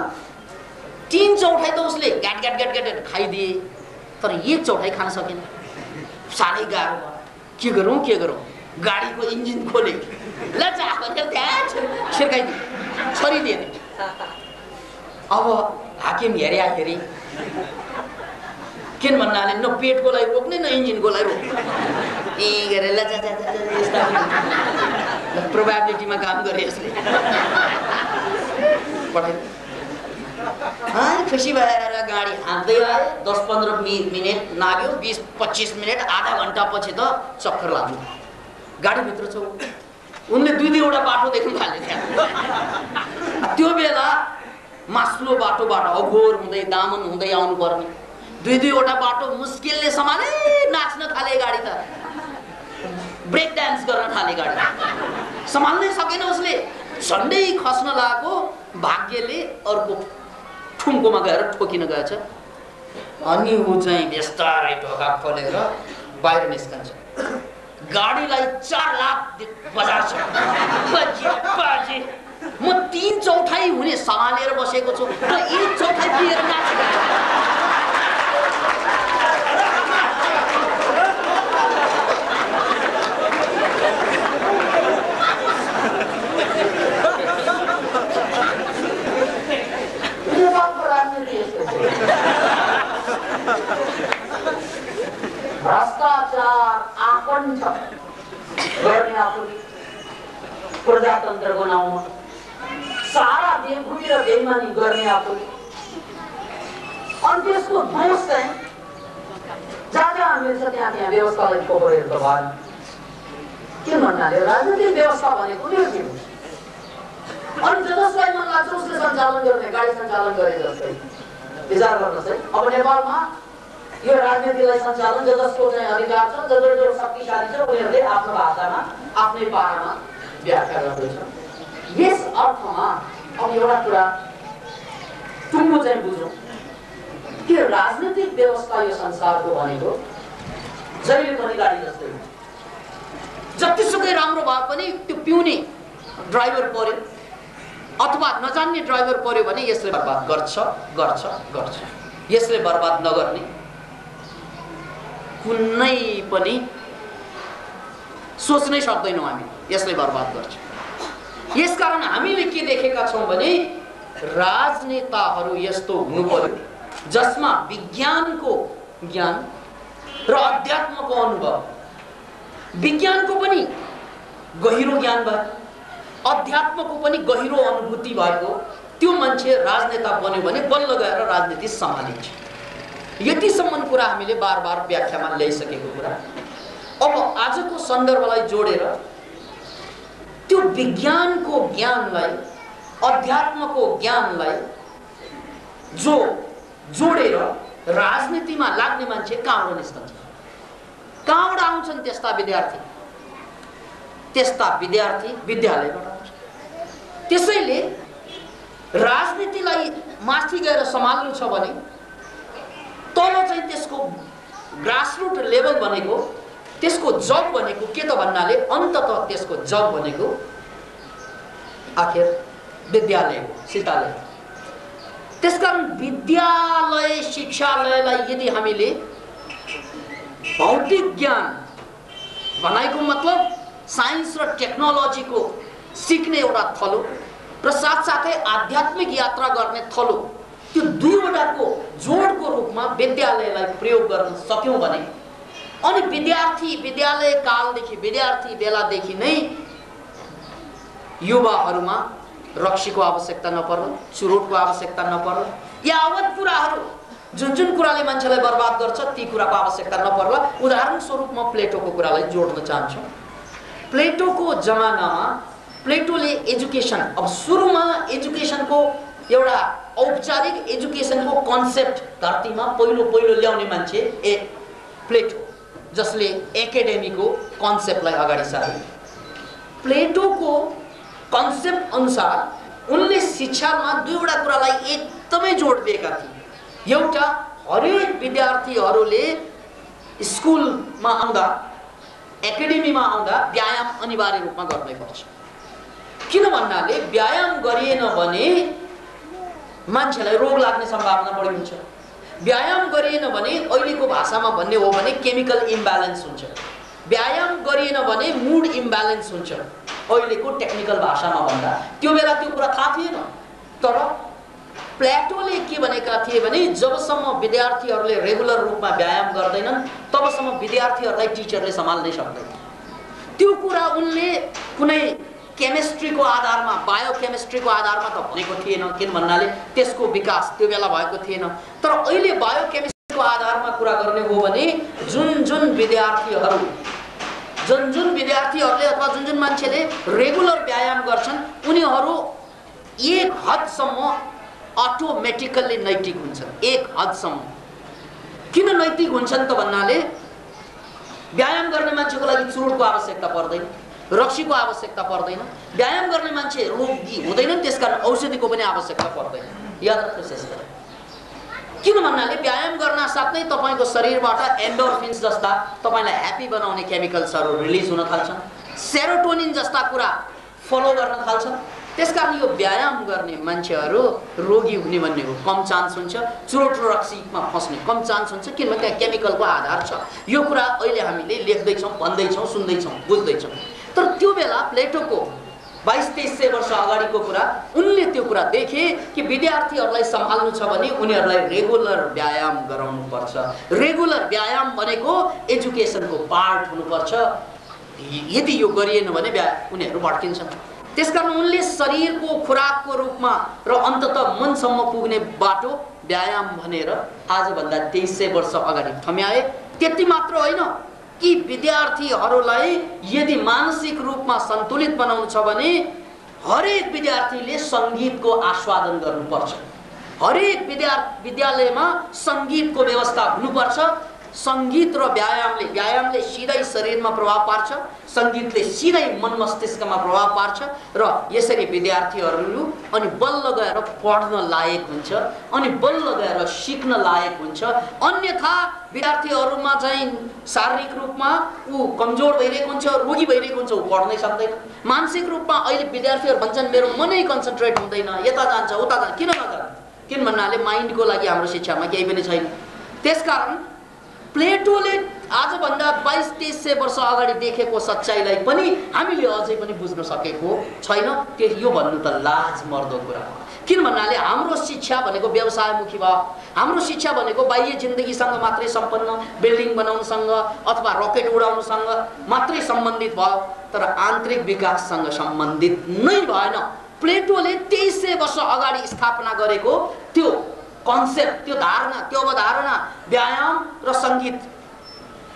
3/4 त उसले ग्याट ग्याट ग्याट ग्याट खाइदिए, तर 1/4 खान सकेन। साह्रै गाह्रो भयो। के गरौँ, गाडीको इन्जिन खोले, लजा छिर्काइदिए, छरिदिए। अब हाकिम हेरी किन भन्नाले न पेटकोलाई रोक्ने न इन्जिनकोलाई रोक्ने, गरेर प्रोबेबिलिटीमा काम गरे यसले। खुसी भएर गाडी हाँक्दै आयो। 10-15 मिनट लाग्यो, 20-25 मिनट, आधा घन्टा पछि त चक्कर लाग्यो। गाडीभित्र छ उनले 2-2वटा बाटो देख्न थाले त्यहाँ। त्यो बेला मास्लो बाटोबाट अघोर हुँदै दामन हुँदै आउनु पर्ने, दुईवटा बाटो मुस्किलले समाले नाच्न थाले गाडी त ब्रेक डान्स गर्न थाले गाडी सम्हाल्नै सकेन उसले झन्डै खस्न लागेको भाग्यले अर्को ठुङ्कोमा गएर ठोकिन गएछ अनि ऊ चाहिँ बिस्तारै ढोका खोलेर बाहिर निस्कन्छ गाडीलाई 4 लाख बजार्छ बाजे म 3/4 हुने सम्हालेर बसेको छु र 1/4 दिएर नाचेको भ्रष्टाचार आकण्ठ गर्ने आफूले प्रजातन्त्रको नाउँमा सारा बेभूमि र बेइमानी गर्ने आफूले अनि त्यसको दोष चाहिँ जहाँ मिल्छ त्यहाँ व्यवस्थालाई ठोकेर त भएन के भन्नाले राजनीतिक व्यवस्था भनेको कुनै के हो अनि जसलाई मन लाग्छ उसले सञ्चालन गर्ने गाडी सञ्चालन गरे जस्तै विचार गर्नुहोस् है अब नेपालमा यो राजनीतिलाई सञ्चालन जसको चाहिँ अधिकार छ जो शक्तिशाली छ उनीहरूले आफ्नो भाषामा आफ्नै पारामा व्याख्या गर्दैछ यस अर्थमा अब एउटा कुरा टुङ्गो चाहिँ बुझौँ कि राजनीतिक व्यवस्था यो संसारको भनेको जहिले पनि गाडी जस्तै हो जतिसुकै राम्रो भए पनि त्यो पिउने ड्राइभर पर्यो अथवा नजान्ने ड्राइभर पर्यो भने यसले बर्बाद गर्छ यसले बर्बाद नगर्ने कुनै पनि सोच्नै सक्दैनौँ हामी यसले बर्बाद गर्छ यसकारण हामीले के देखेका छौँ भने राजनेताहरू यस्तो हुनु पर्यो जसमा विज्ञानको ज्ञान र अध्यात्मको अनुभव विज्ञानको पनि गहिरो ज्ञान भयो अध्यात्मको पनि गहिरो अनुभूति भएको त्यो मान्छे राजनेता बन्यो भने बल्ल गएर राजनीति सम्हालिन्छ यतिसम्म कुरा हामीले बार बार व्याख्यामा ल्याइसकेको कुरा अब आजको सन्दर्भलाई जोडेर त्यो विज्ञानको ज्ञानलाई अध्यात्मको ज्ञानलाई जो जोडेर राजनीतिमा लाग्ने मान्छे कहाँबाट निस्कन्छ कहाँबाट आउँछन् त्यस्ता विद्यार्थी विद्यालयबाट आउँछ त्यसैले राजनीतिलाई माथि गएर सम्हाल्नु छ भने तल चाहिँ त्यसको ग्रासरुट लेभल भनेको त्यसको जग भनेको के त भन्नाले अन्ततः त्यसको जग भनेको आखिर विद्यालय हो शिक्षालय त्यसकारण विद्यालय शिक्षालयलाई यदि हामीले भौतिक ज्ञान भनाइको मतलब साइन्स र टेक्नोलोजीको सिक्ने एउटा थलो र साथसाथै आध्यात्मिक यात्रा गर्ने थलो त्यो दुईवटाको जोडको रूपमा विद्यालयलाई प्रयोग गर्न सक्यौं भने अनि विद्यालय कालदेखि विद्यार्थी बेलादेखि नै युवाहरूमा रक्सीको आवश्यकता नपर्ला चुरोटको आवश्यकता नपर्ला यावत कुराहरू जुन कुराले मान्छेलाई बर्बाद गर्छ ती कुराको आवश्यकता नपर्ला उदाहरण स्वरूप म प्लेटोको कुरालाई जोड्न चाहन्छु प्लेटोको जमानामा प्लेटोले एजुकेसन अब सुरुमा एजुकेसनको एउटा औपचारिक एजुकेसनको कन्सेप्ट धरतीमा पहिलो ल्याउने मान्छे प्लेटो जसले एकाडेमीको कन्सेप्टलाई अगाडि सारे प्लेटोको कन्सेप्ट अनुसार उनले शिक्षामा दुईवटा कुरालाई एकदमै जोड दिएका थिए एउटा हरेक विद्यार्थीहरूले स्कुलमा आउँदा एकाडेमीमा आउँदा व्यायाम अनिवार्य रूपमा गर्नुपर्छ किन भन्नाले व्यायाम गरिएन भने मान्छेलाई रोग लाग्ने सम्भावना बढी हुन्छ व्यायाम गरिएन भने अहिलेको भाषामा भन्ने हो भने केमिकल इम्ब्यालेन्स हुन्छ व्यायाम गरिएन भने मुड इम्ब्यालेन्स हुन्छ अहिलेको टेक्निकल भाषामा भन्दा त्यो बेला त्यो कुरा थाहा थिएन तर प्लेटोले के भनेका थिए भने जबसम्म विद्यार्थीहरूले रेगुलर रूपमा व्यायाम गर्दैनन् तबसम्म विद्यार्थीहरूलाई टिचरले सम्हाल्नै सक्दैन त्यो कुरा उनले कुनै केमिस्ट्रीको आधारमा बायोकेमिस्ट्रीको आधारमा त भनेको थिएन किन भन्नाले त्यसको विकास त्यो बेला भएको थिएन तर अहिले बायोकेमिस्ट्रीको आधारमा कुरा गर्ने हो भने जुन विद्यार्थीहरूले अथवा जुन मान्छेले रेगुलर व्यायाम गर्छन् उनीहरू एक हदसम्म अटोमेटिकली नैतिक हुन्छन् एक हदसम्म किन नैतिक हुन्छन् त भन्नाले व्यायाम गर्ने मान्छेको लागि चुरोटको आवश्यकता पर्दैन, रक्सीको आवश्यकता पर्दैन, व्यायाम गर्ने मान्छे रोगी हुँदैनन् त्यसकारण औषधिको पनि आवश्यकता पर्दैन। याद राख्नुहोस् यसलाई। किन भन्नाले व्यायाम गर्न साथ नै तपाईको शरीरबाट एन्डोर्फिन्स जस्ता तपाईलाई ह्याप्पी बनाउने केमिकल्सहरू रिलिज हुन थाल्छन्, सेरोटोनिन जस्ता कुरा फलो गर्न थाल्छन्। त्यसकारण यो व्यायाम गर्ने मान्छेहरू रोगी हुने भन्ने हो कम चान्स हुन्छ, चुरोट र रक्सीमा फस्ने कम चान्स हुन्छ, किनभने त्यहाँ केमिकलको आधार छ। यो कुरा अहिले हामीले लेख्दैछौँ, भन्दैछौँ, सुन्दैछौँ, बुझ्दैछौँ। तर त्यो बेला प्लेटोको 2200-2300 वर्ष अगाडिको कुरा, उनले त्यो कुरा देखे कि विद्यार्थीहरूलाई सम्हाल्नु छ भने उनीहरूलाई रेगुलर व्यायाम गराउनु पर्छ। रेगुलर व्यायाम भनेको एजुकेसनको पार्ट हुनुपर्छ। यदि यो गरिएन भने उनीहरू भड्किन्छन्। त्यसकारण उनले शरीरको खुराकको रूपमा र अन्ततः मनसम्म पुग्ने बाटो व्यायाम भनेर आजभन्दा 2300 वर्ष अगाडि ठम्याए। त्यति मात्र होइन कि विद्यार्थीहरूलाई यदि मानसिक रूपमा सन्तुलित बनाउनु छ भने हरेक विद्यार्थीले सङ्गीतको आस्वादन गर्नुपर्छ। हरेक विद्यालयमा सङ्गीतको व्यवस्था हुनुपर्छ। सङ्गीत र व्यायामले सिधै शरीरमा प्रभाव पार्छ, सङ्गीतले सिधै मन मस्तिष्कमा प्रभाव पार्छ र यसरी विद्यार्थीहरू अनि बल्ल गएर पढ्न लायक हुन्छ, अनि बल्ल गएर सिक्न लायक हुन्छ। अन्यथा विद्यार्थीहरूमा चाहिँ शारीरिक रूपमा ऊ कमजोर भइरहेको हुन्छ, रोगी भइरहेको हुन्छ, ऊ पढ्नै सक्दैन। मानसिक रूपमा अहिले विद्यार्थीहरू भन्छन् मेरो मनै कन्सन्ट्रेट हुँदैन, यता जान्छ उता जान्छ। किन नजान्छ? किन भन्नाले माइन्डको लागि हाम्रो शिक्षामा केही पनि छैन। त्यसकारण प्लेटोले आजभन्दा 2200-2300 वर्ष अगाडि देखेको सच्चाइलाई पनि हामीले अझै पनि बुझ्न सकेको छैन। यो भन्नु त लाज मर्दो कुरा हो। किन भन्नाले हाम्रो शिक्षा भनेको व्यवसायमुखी भयो, हाम्रो शिक्षा भनेको बाह्य जिन्दगीसँग मात्रै सम्पन्न, बिल्डिङ बनाउनुसँग अथवा रकेट उडाउनुसँग मात्रै सम्बन्धित भयो, तर आन्तरिक विकाससँग सम्बन्धित नै भएन। प्लेटोले 2300 वर्ष अगाडि स्थापना गरेको त्यो कन्सेप्ट, त्यो धारणा, त्यो अवधारणा व्यायाम र सङ्गीत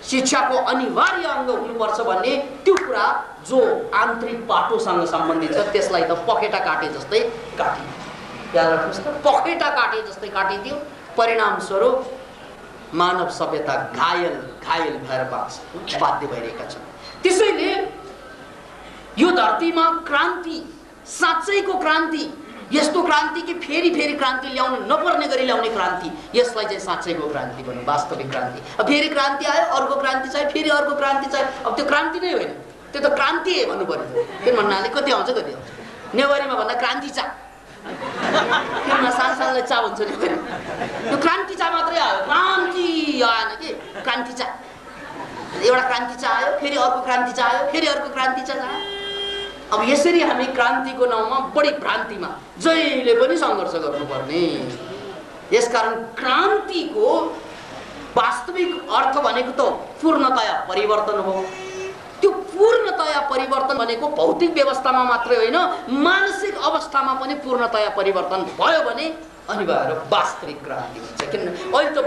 शिक्षाको अनिवार्य अङ्ग हुनुपर्छ भन्ने त्यो कुरा जो आन्तरिक बाटोसँग सम्बन्धित छ त्यसलाई त पखेटा काटे जस्तै काटियो। याद राख्नुहोस् त, पखेटा काटे जस्तै काटिदियो। परिणामस्वरूप मानव सभ्यता घायल भएर बाध्य भइरहेका छन्। त्यसैले यो धरतीमा क्रान्ति, साँच्चैको क्रान्ति, यस्तो क्रान्ति कि फेरि क्रान्ति ल्याउनु नपर्ने गरी ल्याउने क्रान्ति, यसलाई चाहिँ साँच्चैको क्रान्ति भनौँ, वास्तविक क्रान्ति। अब फेरि क्रान्ति आयो, अर्को क्रान्ति चाहियो, फेरि अर्को क्रान्ति चाहियो। अब त्यो क्रान्ति नै होइन, त्यो त क्रान्ति भन्नु पर्यो। किन भन्नाले कति आउँछ कति आउँछ। नेवारीमा भन्दा क्रान्ति चा, किन सानसानलाई चा भन्छ नि, त्यो क्रान्ति चा मात्रै आयो, क्रान्ति आएन कि क्रान्ति चा। एउटा क्रान्ति चा आयो, फेरि अर्को क्रान्ति चा आयो, फेरि अर्को क्रान्ति चा आयो। अब यसरी हामी क्रान्तिको नाउँमा बढी भ्रान्तिमा जहिले पनि सङ्घर्ष गर्नुपर्ने। यसकारण क्रान्तिको वास्तविक अर्थ भनेको त पूर्णतया परिवर्तन हो। त्यो पूर्णतया परिवर्तन भनेको भौतिक व्यवस्थामा मात्रै होइन, मानसिक अवस्थामा पनि पूर्णतया परिवर्तन भयो भने अनि भएर वास्तविक क्रान्ति हुन्छ। किनभने अहिले त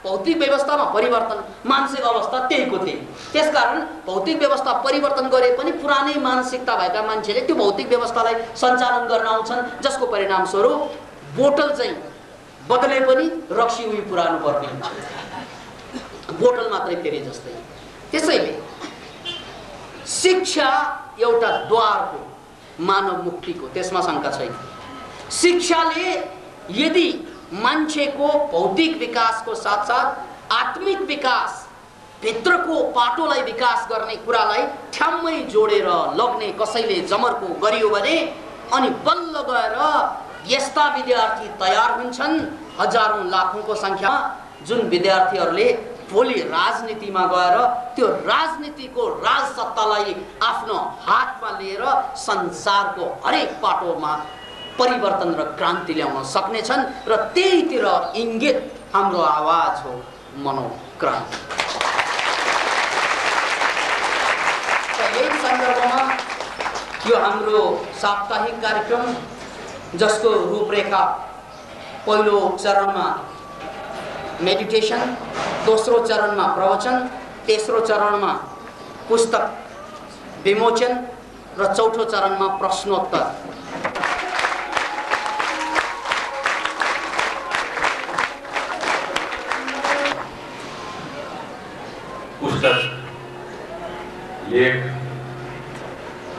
भौतिक व्यवस्थामा परिवर्तन, मानसिक अवस्था त्यहीको त्यही। त्यसकारण भौतिक व्यवस्था परिवर्तन गरे पनि पुरानै मानसिकता भएका मान्छेले त्यो भौतिक व्यवस्थालाई सञ्चालन गर्न आउँछन्, जसको परिणामस्वरूप बोतल चाहिँ बदले पनि रक्सी उही पुरानो पर्ने हुन्छ, बोतल मात्रै फेरि जस्तै। त्यसैले शिक्षा एउटा द्वार हो मानव मुक्तिको, त्यसमा शङ्का छैन। शिक्षाले यदि मान्छेको भौतिक विकासको साथसाथ आत्मिक विकास, भित्रको पाटोलाई विकास गर्ने कुरालाई ठ्याम्मै जोडेर लग्ने कसैले जमर्को गरियो भने अनि बल्ल गएर यस्ता विद्यार्थी तयार हुन्छन् हजारौं लाखौंको सङ्ख्यामा, जुन विद्यार्थीहरूले भोलि राजनीतिमा गएर त्यो राजनीतिको राजसत्तालाई आफ्नो हातमा लिएर संसारको हरेक पाटोमा परिवर्तन र क्रान्ति ल्याउन सक्नेछन्। र त्यहीतिर इङ्गित हाम्रो आवाज हो, मनोक्रान्ति। यही सन्दर्भमा यो हाम्रो साप्ताहिक कार्यक्रम, जसको रूपरेखा पहिलो चरणमा मेडिटेसन, दोस्रो चरणमा प्रवचन, तेस्रो चरणमा पुस्तक विमोचन र चौथो चरणमा प्रश्नोत्तर। लेख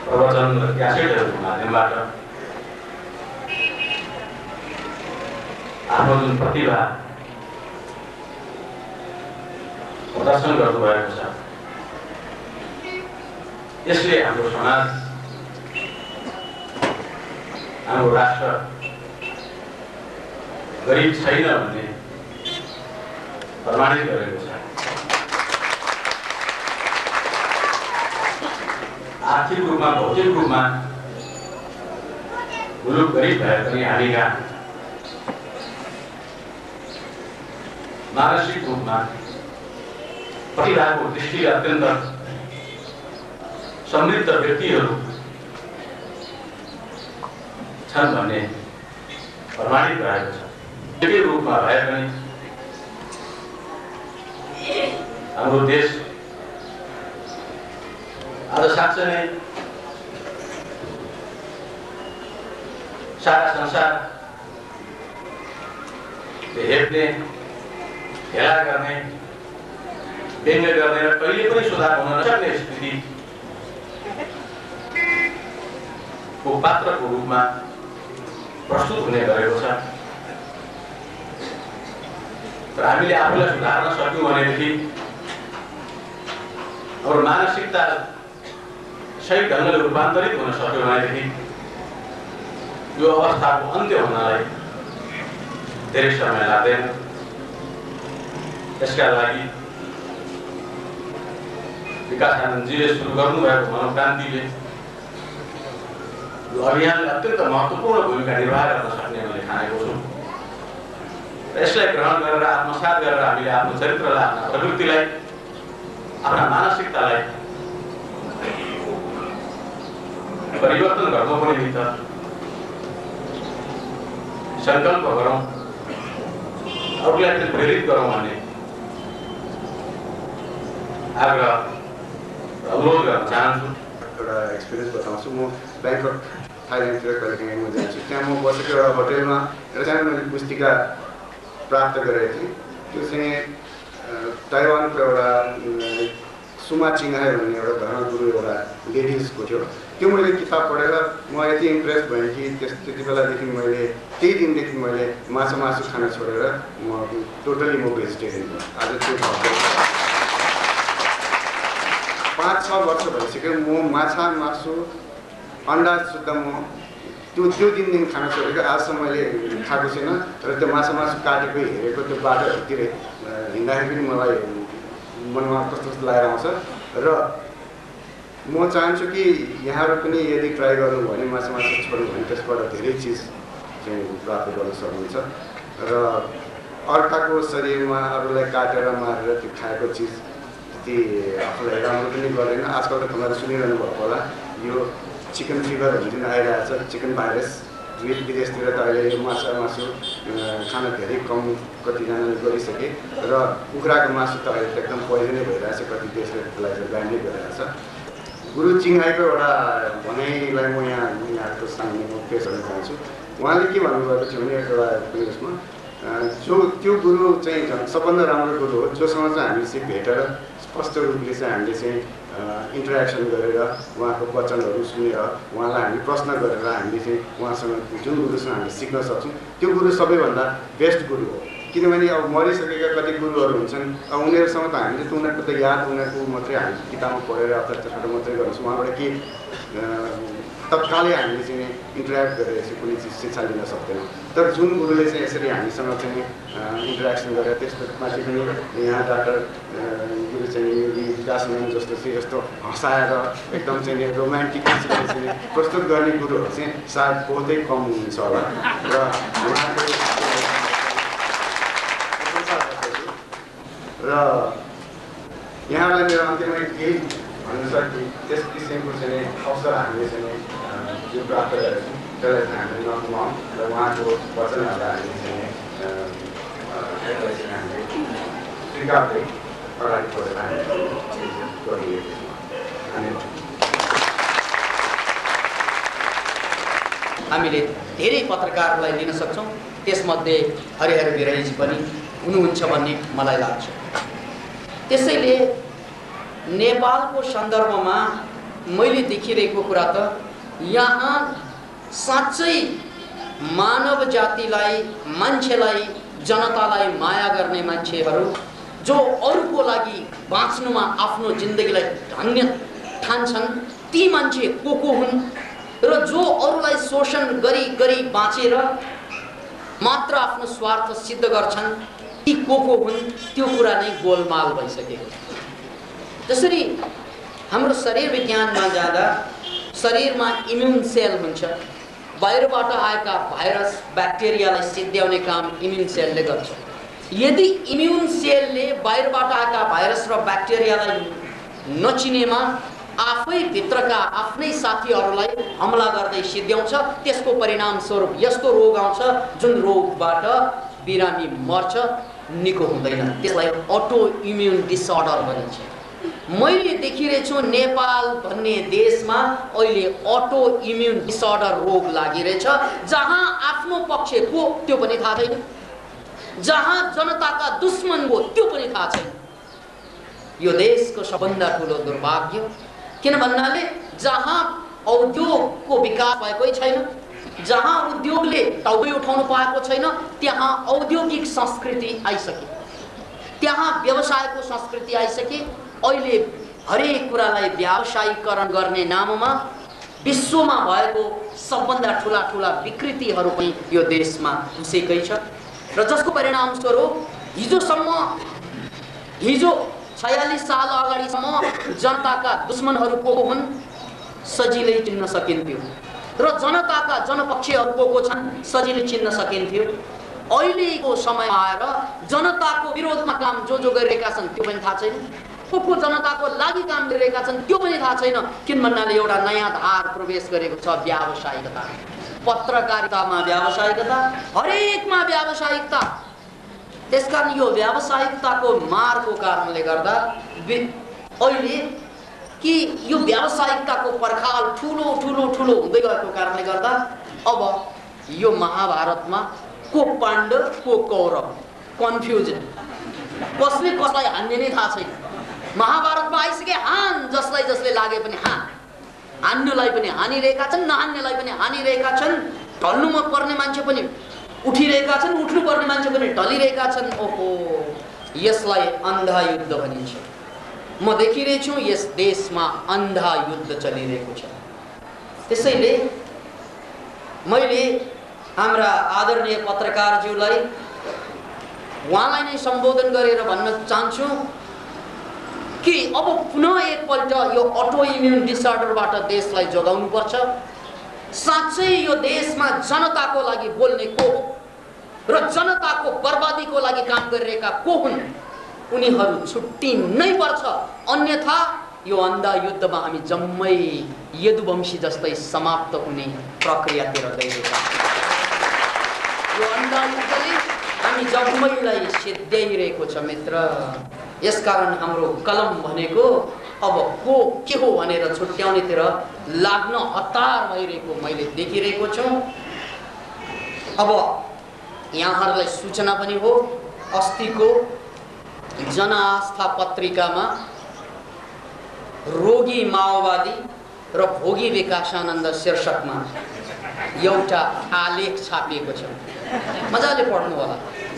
प्रवचन र क्यासेटहरूको माध्यमबाट आफ्नो जुन प्रतिभा प्रदर्शन गर्नुभएको छ यसले हाम्रो समाज हाम्रो राष्ट्र गरिब छैन भन्ने प्रमाणित गरेको छ। आर्थिक रूपमा भौतिक रूपमा मुलुक गरिब भए पनि हामी कहाँ मानसिक रूपमा प्रतिभाको दृष्टिले अत्यन्त समृद्ध व्यक्तिहरू छन् भन्ने प्रमाणित भएको छ। के रूपमा भए पनि हाम्रो देश आज साँच्चै नै सारा संसारले हेप्ने हेला गर्ने व्यङ्ग्य गर्ने र कहिले पनि सुधार हुन नसक्ने स्थितिको पात्रको रूपमा प्रस्तुत हुने गरेको छ। तर हामीले आफूलाई सुधार्न सक्यौँ भनेदेखि हाम्रो मानसिकता सही ढङ्गले रूपान्तरित हुन सक्यो भनेदेखि यो अवस्थाको अन्त्य हुनलाई धेरै समय लाग्दैन। यसका लागि विकास आनन्दजीले सुरु गर्नुभएको मनोक्रान्तिले यो अभियानले अत्यन्त महत्त्वपूर्ण भूमिका निर्वाह गर्न सक्ने मैले ठानेको छु। यसलाई ग्रहण गरेर आत्मसात गरेर हामीले आफ्नो चरित्रलाई, आफ्ना प्रवृत्तिलाई, आफ्ना मानसिकतालाई परिवर्तन गर्नको निमित्त संकल्प गरौँ, अरूलाई पनि प्रेरित गरौँ भन्ने आग्रह अनुरोध गर्न चाहन्छु। एउटा एक्सपिरियन्स बताउँछु। म ब्याङ्कक थाइल्यान्डतिर कहिलेकाहीँ म जान्छु। त्यहाँ म बसेको एउटा होटेलमा एउटा सानो मैले पुस्तिका प्राप्त गरेको थिएँ। त्यो चाहिँ ताइवानको एउटा सुमा चिङहाई भन्ने एउटा धर्मगुरु एउटा लेडिजको थियो। त्यो मैले किताब पढेर म यति इम्प्रेस भएँ कि त्यति बेलादेखि मैले त्यही दिनदेखि मैले मासु खान छोडेर म टोटली म भेजिटेरियन भएँ। आज त्यो 5-6 वर्ष भइसक्यो म माछा मासु अन्डा सुद्धा म त्यो दिनदेखि खान छोडेको आजसम्म मैले खाएको छैन। र त्यो मासु काटेको हेरेको त्यो बाटोहरूतिर हिँड्दाखेरि पनि मलाई मनमा कस्तो लागेर आउँछ। र म चाहन्छु कि यहाँहरू पनि यदि ट्राई गर्नुभयो भने मासु छोड्नु भने त्यसबाट धेरै चिज चाहिँ प्राप्त गर्न सक्नुहुन्छ। र अर्काको शरीरमा अरूलाई काटेर मारेर त्यो खाएको चिज त्यति आफूलाई राम्रो पनि गर्दैन। आजकल त तपाईँले सुनिरहनु भएको होला, यो चिकन फिभरहरू जुन आइरहेको छ, चिकन भाइरस विदेशतिर त अहिले यो मासु खान धेरै कम कतिजनाले गरिसके। र कुखुराको मासु त अहिले त एकदम पोइजनै भइरहेछ, कति देशले त्यसलाई चाहिँ ब्यान्डै गरिरहेछ। गुरु चिङहाईको एउटा भनाइलाई म यहाँको सामने म पेश गर्न चाहन्छु। उहाँले के भन्नुभएको थियो भने एउटा उसमा त्यो गुरु चाहिँ सबभन्दा राम्रो गुरु हो जोसँग चाहिँ हामी चाहिँ भेटेर स्पष्ट रूपले चाहिँ हामीले चाहिँ इन्टरेक्सन गरेर उहाँको वचनहरू सुनेर उहाँलाई हामी प्रश्न गरेर हामीले चाहिँ उहाँसँग जुन गुरुसँग हामीले सिक्न सक्छौँ त्यो गुरु सबैभन्दा बेस्ट गुरु हो। किनभने अब मरिसकेका कति गुरुहरू हुन्छन्, अब उनीहरूसँग त हामीले त उनीहरूको त याद उनीहरूको मात्रै हामी किताबमा पढेर अथवा त्यसबाट मात्रै गर्छौँ। उहाँबाट के तत्कालै हामीले चाहिँ इन्टरेक्ट गरेर चाहिँ कुनै चिज शिक्षा लिन सक्दैनौँ। तर जुन गुरुले चाहिँ यसरी हामीसँग चाहिँ इन्टरेक्सन गरेर त्यसमाथि पनि यहाँ डाक्टर गुरु चाहिँ विकास आनन्द जस्तो चाहिँ यस्तो हँसाएर एकदम चाहिँ रोमान्टिक चाहिँ प्रस्तुत गर्ने गुरुहरू चाहिँ सायद बहुतै कम हुनुहुन्छ होला। र उहाँको र यहाँलाई मेरो अन्त्यमा केही भन्नु छ कि त्यस किसिमको चाहिँ अवसर हामीले चाहिँ यो प्राप्त गरेका छौँ, त्यसलाई चाहिँ हामीले नगुमाउँ र उहाँको वचनहरूलाई हामीले हामीले स्वीकार्दै अगाडि बढेर गरिएको छौँ। हामीले धेरै पत्रकारलाई लिन सक्छौँ, त्यसमध्ये हरिहर बिराईजी पनि हुनुहुन्छ भन्ने मलाई लाग्छ। त्यसैले नेपालको सन्दर्भमा मैले देखिरहेको कुरा त यहाँ साँच्चै मानव जातिलाई, मान्छेलाई, जनतालाई माया गर्ने मान्छेहरू, जो अरूको लागि बाँच्नुमा आफ्नो जिन्दगीलाई धन्य ठान्छन्, ती मान्छे को हुन् र जो अरूलाई शोषण गरी गरी बाँचेर मात्र आफ्नो स्वार्थ सिद्ध गर्छन्, ती को हुन्, त्यो कुरा नै गोलमाल भइसकेको छ। जसरी हाम्रो शरीर विज्ञानमा जाँदा शरीरमा इम्युन सेल हुन्छ, बाहिरबाट आएका भाइरस ब्याक्टेरियालाई सिद्ध्याउने काम इम्युन सेलले गर्छ। यदि इम्युन सेलले बाहिरबाट आएका भाइरस र ब्याक्टेरियालाई नचिनेमा आफै भित्रका आफ्नै साथीहरूलाई हमला गर्दै सिद्ध्याउँछ, त्यसको परिणाम स्वरूप यस्तो रोग आउँछ जुन रोगबाट बिरामी मर्छ, निको हुँदैन। त्यसलाई अटो इम्युन डिसअर्डर भनिन्छ। मैले देखिरहेछु नेपाल भन्ने देशमा अहिले अटो इम्युन डिसअर्डर रोग लागिरहेछ, जहाँ आफ्नो पक्ष को त्यो पनि थाहा छैन, जहाँ जनताका दुश्मन हो त्यो पनि थाहा छैन। यो देशको सबभन्दा ठुलो दुर्भाग्य, किन भन्नाले जहाँ उद्योगको विकास भएकै छैन, जहाँ उद्योगले टाउकै उठाउनु पाएको छैन, त्यहाँ औद्योगिक संस्कृति आइसके, त्यहाँ व्यवसायको संस्कृति आइसके। अहिले हरेक कुरालाई व्यावसायीकरण गर्ने नाममा विश्वमा भएको सबभन्दा ठुला ठुला विकृतिहरू पनि यो देशमा घुसेकै छ र जसको परिणाम स्वरूप हिजो 46 साल अगाडिसम्म जनताका दुश्मनहरू को हुन् सजिलै चिन्न सकिन्थ्यो र जनताका जनपक्षीहरू को छन् सजिलै चिन्न सकिन्थ्यो। अहिलेको समयमा आएर जनताको विरोधमा काम जो गरिरहेका छन् त्यो पनि थाहा छैन, को जनताको लागि काम गरिरहेका छन् त्यो पनि थाहा छैन। किन भन्नाले एउटा नयाँ धार प्रवेश गरेको छ, व्यावसायिकता। पत्रकारितामा व्यावसायिकता, हरेकमा व्यावसायिकता। त्यसकारण यो व्यावसायिकताको मारको कारणले गर्दा अहिले कि यो व्यावसायिकताको पर्खाल ठुलो हुँदै गएको कारणले गर्दा अब यो महाभारतमा को पाण्डव को कौरव कन्फ्युजन, कसले कसलाई हान्ने नै थाहा छैन। महाभारतमा आइसके हान जसले लागे पनि हान्नुलाई पनि हानिरहेका छन्, नहान्नेलाई पनि हानिरहेका छन्, ढल्नुमा पर्ने मान्छे पनि उठिरहेका छन्, उठ्नु पर्ने मान्छे पनि ढलिरहेका छन्। ओहो, यसलाई अन्धा युद्ध भनिन्छ। म देखिरहेछु यस देशमा अन्धा युद्ध चलिरहेको छ। त्यसैले मैले हाम्रा आदरणीय पत्रकारज्यूलाई उहाँलाई नै सम्बोधन गरेर भन्न चाहन्छु कि अब पुनः एकपल्ट यो अटो इम्युन डिसअर्डरबाट देशलाई जोगाउनु पर्छ। साँच्चै यो देशमा जनताको लागि बोल्ने को हो र जनताको बर्बादीको लागि काम गरिरहेका को हुन्, उनीहरू छुट्टिनै पर्छ। अन्यथा यो अन्धा युद्धमा हामी जम्मै यदुवंशी जस्तै समाप्त हुने प्रक्रियातिर गइरहेका छौँ। यो अन्धा युद्धले हामी जम्मैलाई सिद्ध्याइरहेको छ मित्र। यसकारण हाम्रो कलम भनेको अब को के हो भनेर छुट्याउनेतिर लाग्न हतार भइरहेको मैले देखिरहेको छु। अब यहाँहरूलाई सूचना पनि हो, अस्तिको जनआस्था पत्रिकामा रोगी माओवादी र भोगी विकासानन्द शीर्षकमा एउटा आलेख छापिएको छ। मजाले पढ्नु होला,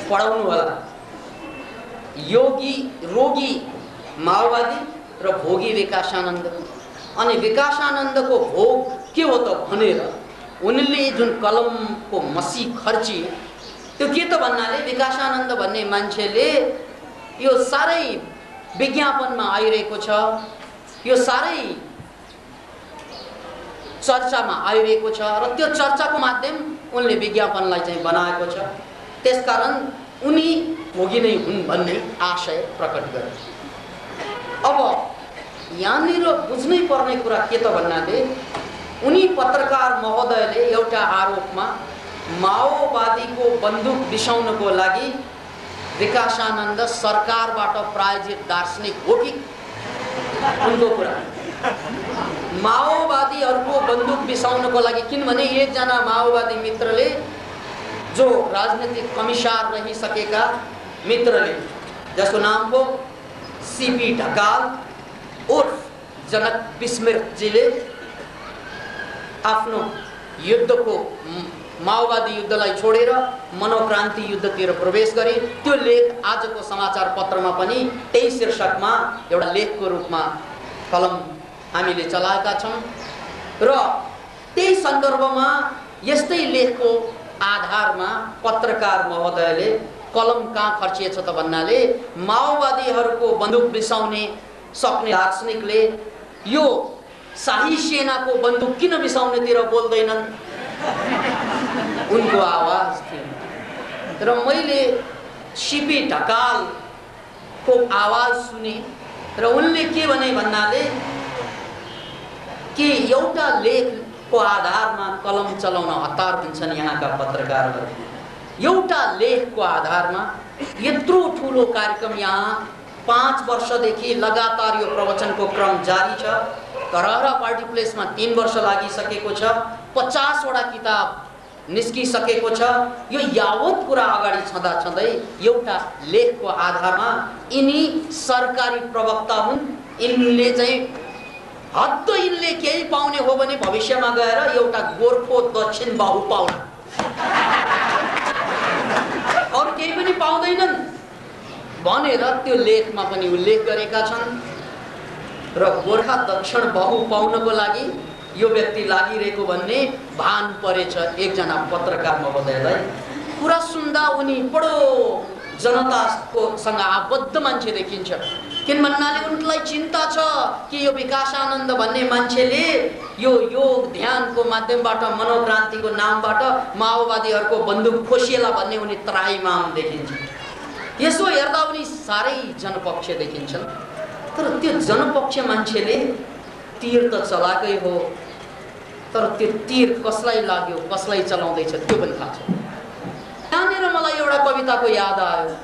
पढाउनु होला। रोगी माओवादी र भोगी विकासानन्द, अनि विकासानन्दको भोग के हो त भनेर उनले जुन कलमको मसी खर्ची, त्यो के त भन्नाले विकासानन्द भन्ने मान्छेले यो सारै विज्ञापनमा आइरहेको छ, यो सारै चर्चामा आइरहेको छ र त्यो चर्चाको माध्यम उनले विज्ञापनलाई चाहिँ बनाएको छ। त्यसकारण उनी भोगी नै हुन् भन्ने आशय प्रकट गरे। अब यहाँनिर बुझ्नै पर्ने कुरा के त भन्नाले उनी पत्रकार महोदयले एउटा आरोपमा माओवादीको बन्दुक बिसाउनको लागि विकासानन्द सरकारबाट प्रायोजित दार्शनिक हो कि उनको कुरा माओवादीहरूको बन्दुक बिसाउनको लागि, किनभने एकजना माओवादी मित्रले जो राजनीतिक कमिसार रहिसकेका मित्रले, जसको नाम हो सीपी ढकाल, उर्फ जनक विस्मृतजीले आफ्नो युद्धको माओवादी युद्धलाई छोडेर मनोक्रान्ति युद्धतिर प्रवेश गरे। त्यो लेख आजको समाचार पत्रमा पनि त्यही शीर्षकमा एउटा लेखको रूपमा कलम हामीले चलाएका छौँ र त्यही सन्दर्भमा यस्तै लेखको आधारमा पत्रकार महोदयले कलम कहाँ खर्चिएछ त भन्नाले माओवादीहरूको बन्दुक बिसाउने सक्ने दार्शनिकले यो शाही सेनाको बन्दुक किन बिसाउनेतिर बोल्दैनन्, उनको आवाज थियो। र मैले सिपी ढकालको आवाज सुने र उनले के भने भन्नाले कि एउटा लेखको आधारमा कलम चलाउन हतार हुन्छन् यहाँका पत्रकारहरू। एउटा लेखको आधारमा यत्रो ठुलो कार्यक्रम यहाँ 5 वर्षदेखि लगातार यो प्रवचनको क्रम जारी छ। धरहरा पार्टी प्लेसमा 3 वर्ष लागिसकेको छ, 50 वटा किताब निस्किसकेको छ। यो यावत कुरा अगाडि छँदा छँदै एउटा लेखको आधारमा यिनी सरकारी प्रवक्ता हुन्, यिनले चाहिँ हद्द यिनले केही पाउने हो भने भविष्यमा गएर एउटा गोर्खो दक्षिण बाहु पाउला, अरू केही पनि पाउँदैनन् भनेर त्यो लेखमा पनि उल्लेख गरेका छन्। र गोर्खा दक्षिण बाहु पाउनको लागि यो व्यक्ति लागिरहेको भन्ने भान परेछ एकजना पत्रकार महोदयलाई। कुरा सुन्दा उनी बडो जनताको सँग आबद्ध मान्छे देखिन्छ, किन भन्नाले उनलाई चिन्ता छ कि यो विकासानन्द भन्ने मान्छेले यो योग ध्यानको माध्यमबाट मनोक्रान्तिको नामबाट माओवादीहरूको बन्दुक खोसिएला भन्ने उनी त्राहीमाम देखिन्छ। यसो हेर्दा उनी साह्रै जनपक्ष देखिन्छन्। तर त्यो जनपक्ष मान्छेले तीर त चलाएकै हो, तर त्यो तीर कसलाई लाग्यो, कसलाई चलाउँदैछ त्यो पनि थाहा छ। त्यहाँनिर मलाई एउटा कविताको याद आयो,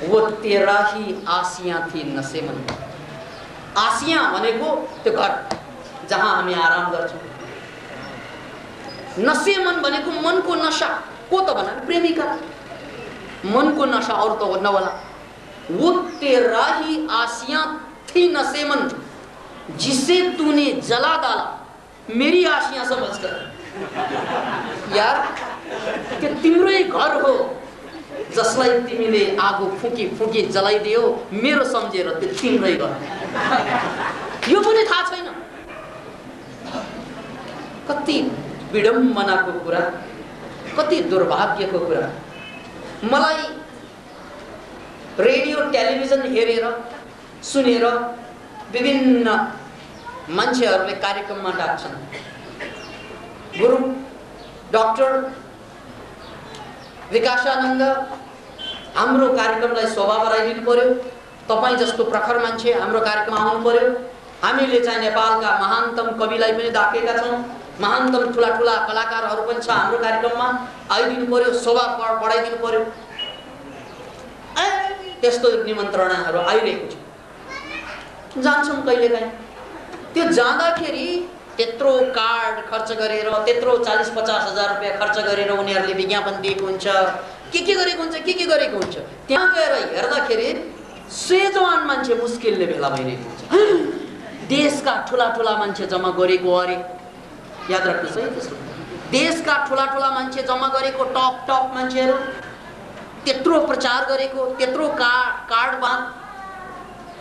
वो तेरा ही आसियाँ थी नसेमन। आसियाँ भनेको त्यो घर जहाँ हामी आराम गर्छौँ, नसेमन भनेको मनको नशा। को त भन, प्रेमिका, मनको नशा, अरू त हो नहोला। वो तेरा ही आसियाँ थी नसेमन जिसे तूने जला डाला मेरी आसियाँ समझकर। यार त्यो तिम्रै घर हो जसलाई तिमीले आगो फुकी फुकी जलाइदियो, मेरो सम्झेर त्यो तिम्रै घर। यो पनि थाहा छैन। कति विडम्बनाको कुरा, कति दुर्भाग्यको कुरा। मलाई रेडियो टेलिभिजन हेरेर सुनेर विभिन्न मान्छेहरूले कार्यक्रममा डाक्छन्। गुरु डाक्टर विकासानन्द हाम्रो कार्यक्रमलाई शोभा बढाइदिनु पर्यो, तपाईँ जस्तो प्रखर मान्छे हाम्रो कार्यक्रममा आउनु पर्यो। हामीले चाहिँ नेपालका महानतम कविलाई पनि डाकेका छौँ, महानतम ठुला ठुला कलाकारहरू पनि छ हाम्रो कार्यक्रममा, आइदिनु पर्यो, शोभा बढाइदिनु पर्यो। त्यस्तो निमन्त्रणाहरू आइरहेको छ। जान्छौँ कहिलेकाहीँ, त्यो जाँदाखेरि त्यत्रो कार्ड खर्च गरेर, त्यत्रो 40-50 हजार रुपियाँ खर्च गरेर उनीहरूले विज्ञापन दिएको हुन्छ, के गरेको हुन्छ, के गरेको हुन्छ। त्यहाँ गएर हेर्दाखेरि सेजवान मान्छे मुस्किलले भेला भइरहेको हुन्छ। देशका ठुला ठुला मान्छे जम्मा गरेको, अरे याद राख्नुहोस् है, त्यसको देशका ठुला ठुला मान्छे जम्मा गरेको, टप मान्छेहरू, त्यत्रो प्रचार गरेको, त्यत्रो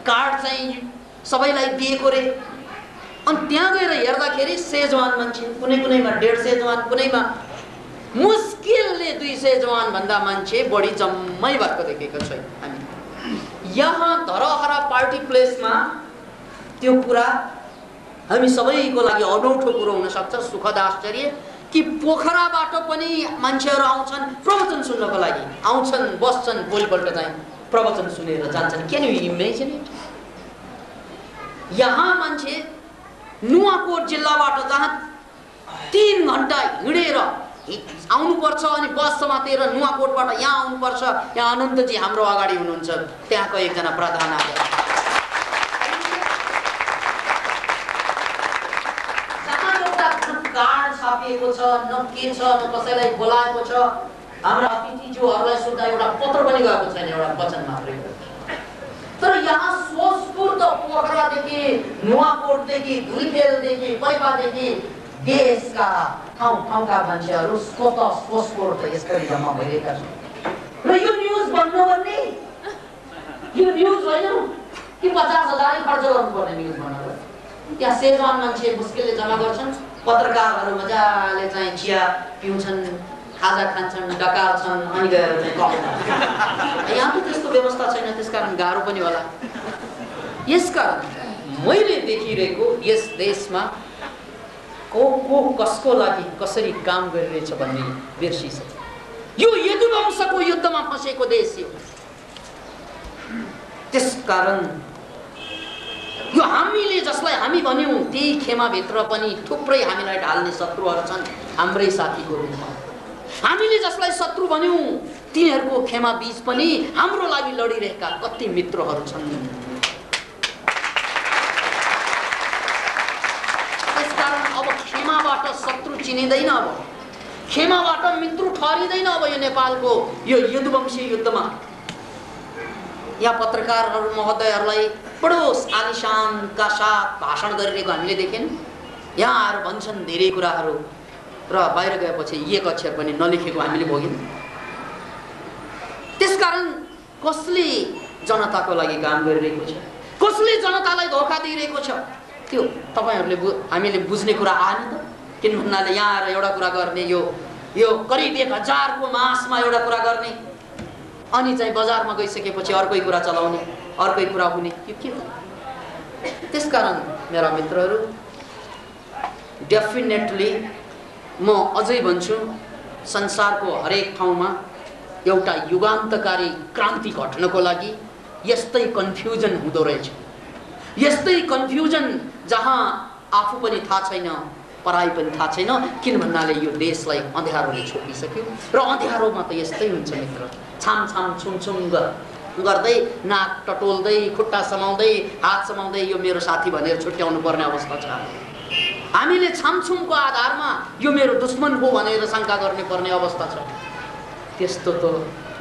कार्ड चाहिँ सबैलाई दिएको रे। अनि त्यहाँ गएर हेर्दाखेरि सेजवान मान्छे, कुनैमा 1.5 सेजवान, कुनैमा मुस्किलले 2 सेजवान भन्दा मान्छे बढी जम्मै भएको देखेको छैन हामी। यहाँ धरहरा पार्टी प्लेसमा त्यो कुरा हामी सबैको लागि अनौठो कुरो हुन सक्छ, सुखद आश्चर्य कि पोखराबाट पनि मान्छेहरू आउँछन् प्रवचन सुन्नको लागि, आउँछन् बस्छन्, भोलिपल्ट चाहिँ प्रवचन सुनेर जान्छन्। Can you imagine it? यहाँ मान्छे नुवाकोट जिल्लाबाट जहाँ 3 घण्टा हिँडेर आउनुपर्छ अनि बस समातेर नुवाकोटबाट यहाँ आउनुपर्छ। यहाँ अनन्तजी हाम्रो अगाडि हुनुहुन्छ, त्यहाँको एकजना प्रधान कार्ड छापिएको छ, न के छ, न कसैलाई बोलाएको छ। हाम्रा अतिथिज्यूहरूलाई सुन्दा एउटा पत्र पनि गएको छैन, एउटा वचन मात्रै। तर यहाँ सोच नुवाकोटदेखि नुवाकोटदेखि धुलिखेलदेखि पैपादेखि देशका ठाउँका मान्छेहरू स्वतस्फूर्त यसरी जम्मा भइरहेका छन् र यो न्युज भन्नुपर्ने यो न्युज होइन कि 50,000 खर्च गर्नुपर्ने न्युज भन्नु त्यहाँ सेजवान मान्छे मुस्किलले जम्मा गर्छन् पत्रकारहरू मजाले चाहिँ चिया पिउँछन् खाजा खान्छन् डकाल्छन् अनि गएर चाहिँ कमाउँछन् यहाँ त त्यस्तो व्यवस्था छैन त्यसकारण गाह्रो पनि होला यसकारण मैले देखिरहेको यस देशमा को कसको लागि कसरी काम गरिरहेछ भन्ने बिर्सिसक्यो यो यदुवंशको युद्धमा फँसेको देश यो त्यसकारण यो हामीले जसलाई हामी भन्यौं त्यही खेमाभित्र पनि थुप्रै हामीलाई ढाल्ने शत्रुहरू छन् हाम्रै साथीको रूपमा हामीले जसलाई शत्रु भन्यौं तिनीहरूको खेमा बीच पनि हाम्रो लागि लडिरहेका कति मित्रहरू छन् त्यसकारण अब खेमाबाट शत्रु चिनिँदैन अब खेमाबाट मित्र ठहरिँदैन अब यो नेपालको यो यदुवंशी युद्धमा यहाँ पत्रकारहरू महोदयहरूलाई बडो आलिशानका साथ भाषण गरिरहेको हामीले देख्यौं यहाँ आएर भन्छन् धेरै कुराहरू र बाहिर गएपछि एक अक्षर पनि नलेखेको हामीले भोग्यौं त्यसकारण कसले जनताको लागि काम गरिरहेको छ कसले जनतालाई धोका दिइरहेको छ त्यो तपाईहरुले हामीले बुझ्ने कुरा आएन त किन भन्नाले यहाँ आएर एउटा कुरा गर्ने यो करिब 1000 को मासमा एउटा कुरा गर्ने अनि चाहिँ बजारमा गइसकेपछि अर्कै कुरा चलाउने अर्कै कुरा हुने यो के हो त्यसकारण मेरा मित्रहरू डेफिनेटली म अझै भन्छु संसारको हरेक ठाउँमा एउटा युगान्तकारी क्रान्ति घट्नको लागि यस्तै कन्फ्युजन हुँदो रहेछ यस्तै कन्फ्युजन जहाँ आफू पनि थाहा छैन पराई पनि थाहा छैन किन भन्नाले यो देशलाई अँध्यारोले छोपिसक्यो र अँध्यारोमा त यस्तै हुन्छ मित्र छाम छुम गर्दै नाक टटोल्दै खुट्टा समाउँदै हात समाउँदै यो मेरो साथी भनेर छुट्याउनु पर्ने अवस्था छ हामीले छामछुमको आधारमा यो मेरो दुश्मन हो भनेर शंका गर्ने पर्ने अवस्था छ त्यस्तो त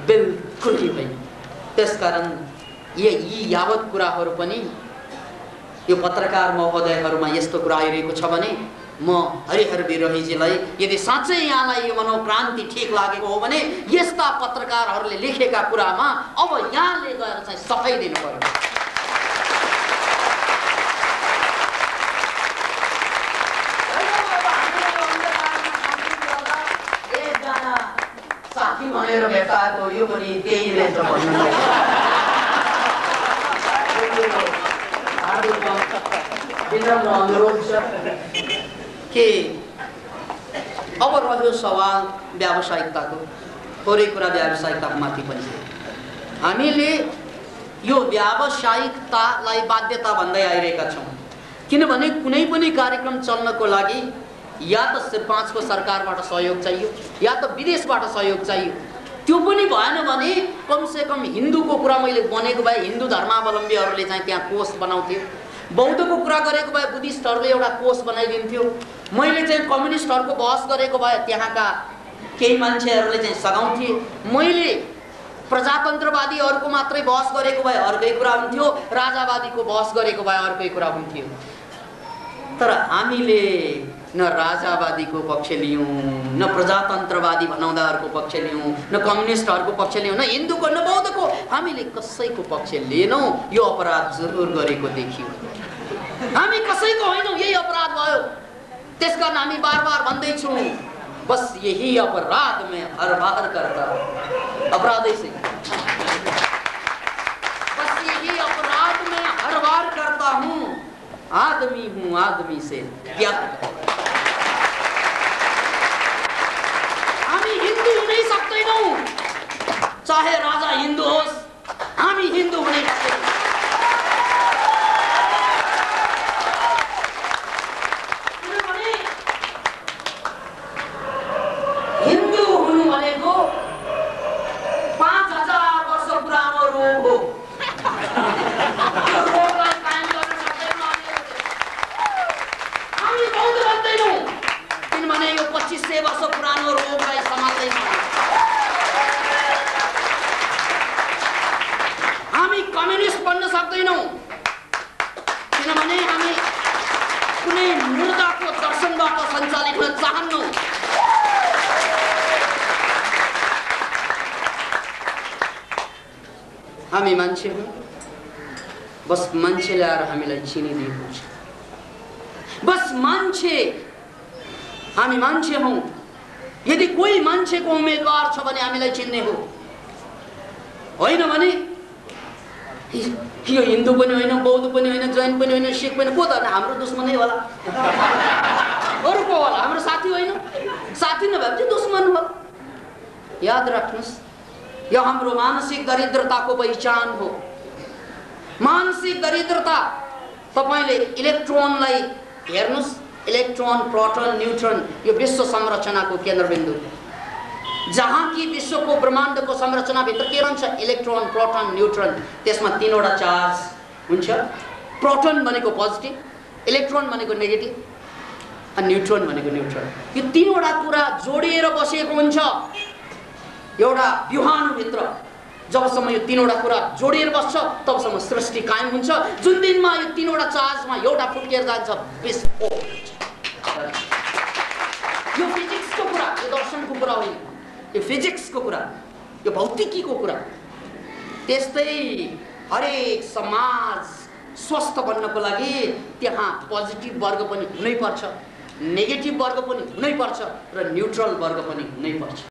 बिल्कुल होइन त्यसकारण यी यावत कुराहरू पनि यो पत्रकार महोदयहरूमा यस्तो कुरा आइरहेको छ भने म हरिहर बिरहीजीलाई यदि साँच्चै यहाँलाई यो मनोक्रान्ति ठीक लागेको हो भने यस्ता पत्रकारहरूले लेखेका कुरामा अब यहाँले गएर चाहिँ सफाई दिनु पर्यो एकजना साथी भनेर भेटाएको यो पनि त्यही रहेछ भन्नु विनम्र अनुरोध छ के अब रह्यो सवाल व्यावसायिकताको थोरै कुरा व्यावसायिकताको माथि पनि हामीले यो व्यावसायिकतालाई बाध्यता भन्दै आइरहेका छौँ किनभने कुनै पनि कार्यक्रम चल्नको लागि या त शिरपाँचको सरकारबाट सहयोग चाहियो या त विदेशबाट सहयोग चाहियो त्यो पनि भएन भने कमसेकम हिन्दूको कुरा मैले बनेको भए हिन्दू धर्मावलम्बीहरूले चाहिँ त्यहाँ कोष बनाउँथ्यो बौद्धको कुरा गरेको भए बुद्धिस्टहरूले एउटा कोष बनाइदिन्थ्यो मैले चाहिँ कम्युनिस्टहरूको बहस गरेको भए त्यहाँका केही मान्छेहरूले चाहिँ सघाउँथे मैले प्रजातन्त्रवादीहरूको मात्रै बहस गरेको भए अर्कै कुरा हुन्थ्यो राजावादीको बहस गरेको भए अर्कै कुरा हुन्थ्यो तर हामीले न राजावादीको पक्ष लियौं न प्रजातन्त्रवादी भनाउँदाहरूको पक्ष लियौं न कम्युनिस्टहरूको पक्ष लियौं न हिन्दूको न बौद्धको हामीले कसैको पक्ष लिएनौं यो अपराध जरुर गरेको देखियो हामी कसैको होइनौं यही अपराध भयो त्यसकारण हामी बार-बार भन्दै छौं बस यही अपराध में हर बार करता अपराध से बस यही अपराध में हर बार करता हूं आदमी हूं आदमी से क्या हामी हिन्दू हुनै सक्दैनौं चाहे राजा हिन्दू होस् हामी हिन्दू हुनै सक्दैनौं हिन्दू हुनु भनेको 5000 वर्ष पुरानो रोग हो किनभने यो 2500 वर्ष पुरानो रोगलाई सम्हाल्दैन हामी हामीबाट सञ्चालित हुन चाहन्नौ। हामी मान्छे हौँ, बस मान्छेले आएर हामीलाई चिनिदिएको छ। बस मान्छे, हामी मान्छे हौँ। यदि कोही मान्छेको उम्मेदवार छ भने हामीलाई चिन्ने हो, होइन भने यो हिन्दू पनि होइन, बौद्ध पनि होइन, जैन पनि होइन, सिख पनि, को त हाम्रो दुश्मनै होला। अरू को होला? हाम्रो साथी होइन? साथी नभएपछि दुश्मन होला। याद राख्नुहोस्, यो हाम्रो मानसिक दरिद्रताको पहिचान हो। मानसिक दरिद्रता। तपाईले इलेक्ट्रोनलाई हेर्नुस्, इलेक्ट्रोन, प्रोटोन, न्यूट्रन, यो विश्व संरचनाको केन्द्रबिन्दु। जहाँ कि विश्वको ब्रह्माण्डको संरचनाभित्र के रहन्छ? Electron, proton, neutron. त्यसमा तीनवटा चार्ज हुन्छ। प्रोटोन भनेको पोजिटिभ, इलेक्ट्रोन भनेको नेगेटिभ, अनि न्यूट्रन भनेको न्यूट्रल। यो तीनवटा कुरा जोडिएर बसेको हुन्छ एउटा विहाणुभित्र। जबसम्म यो तीनवटा कुरा जोडिएर बस्छ तबसम्म सृष्टि कायम हुन्छ। जुन दिनमा यो तीनवटा चार्जमा एउटा फुट्केर जान्छ, विस्फोट हुन्छ। यो फिजिक्सको कुरा, यो दर्शनको कुरा होइन, यो फिजिक्सको कुरा, यो भौतिकीको कुरा। त्यस्तै हरेक समाज स्वस्थ बन्नको लागि त्यहाँ पोजिटिभ वर्ग पनि हुनै पर्छ, नेगेटिभ वर्ग पनि हुनै पर्छ र न्यूट्रल वर्ग पनि हुनै पर्छ।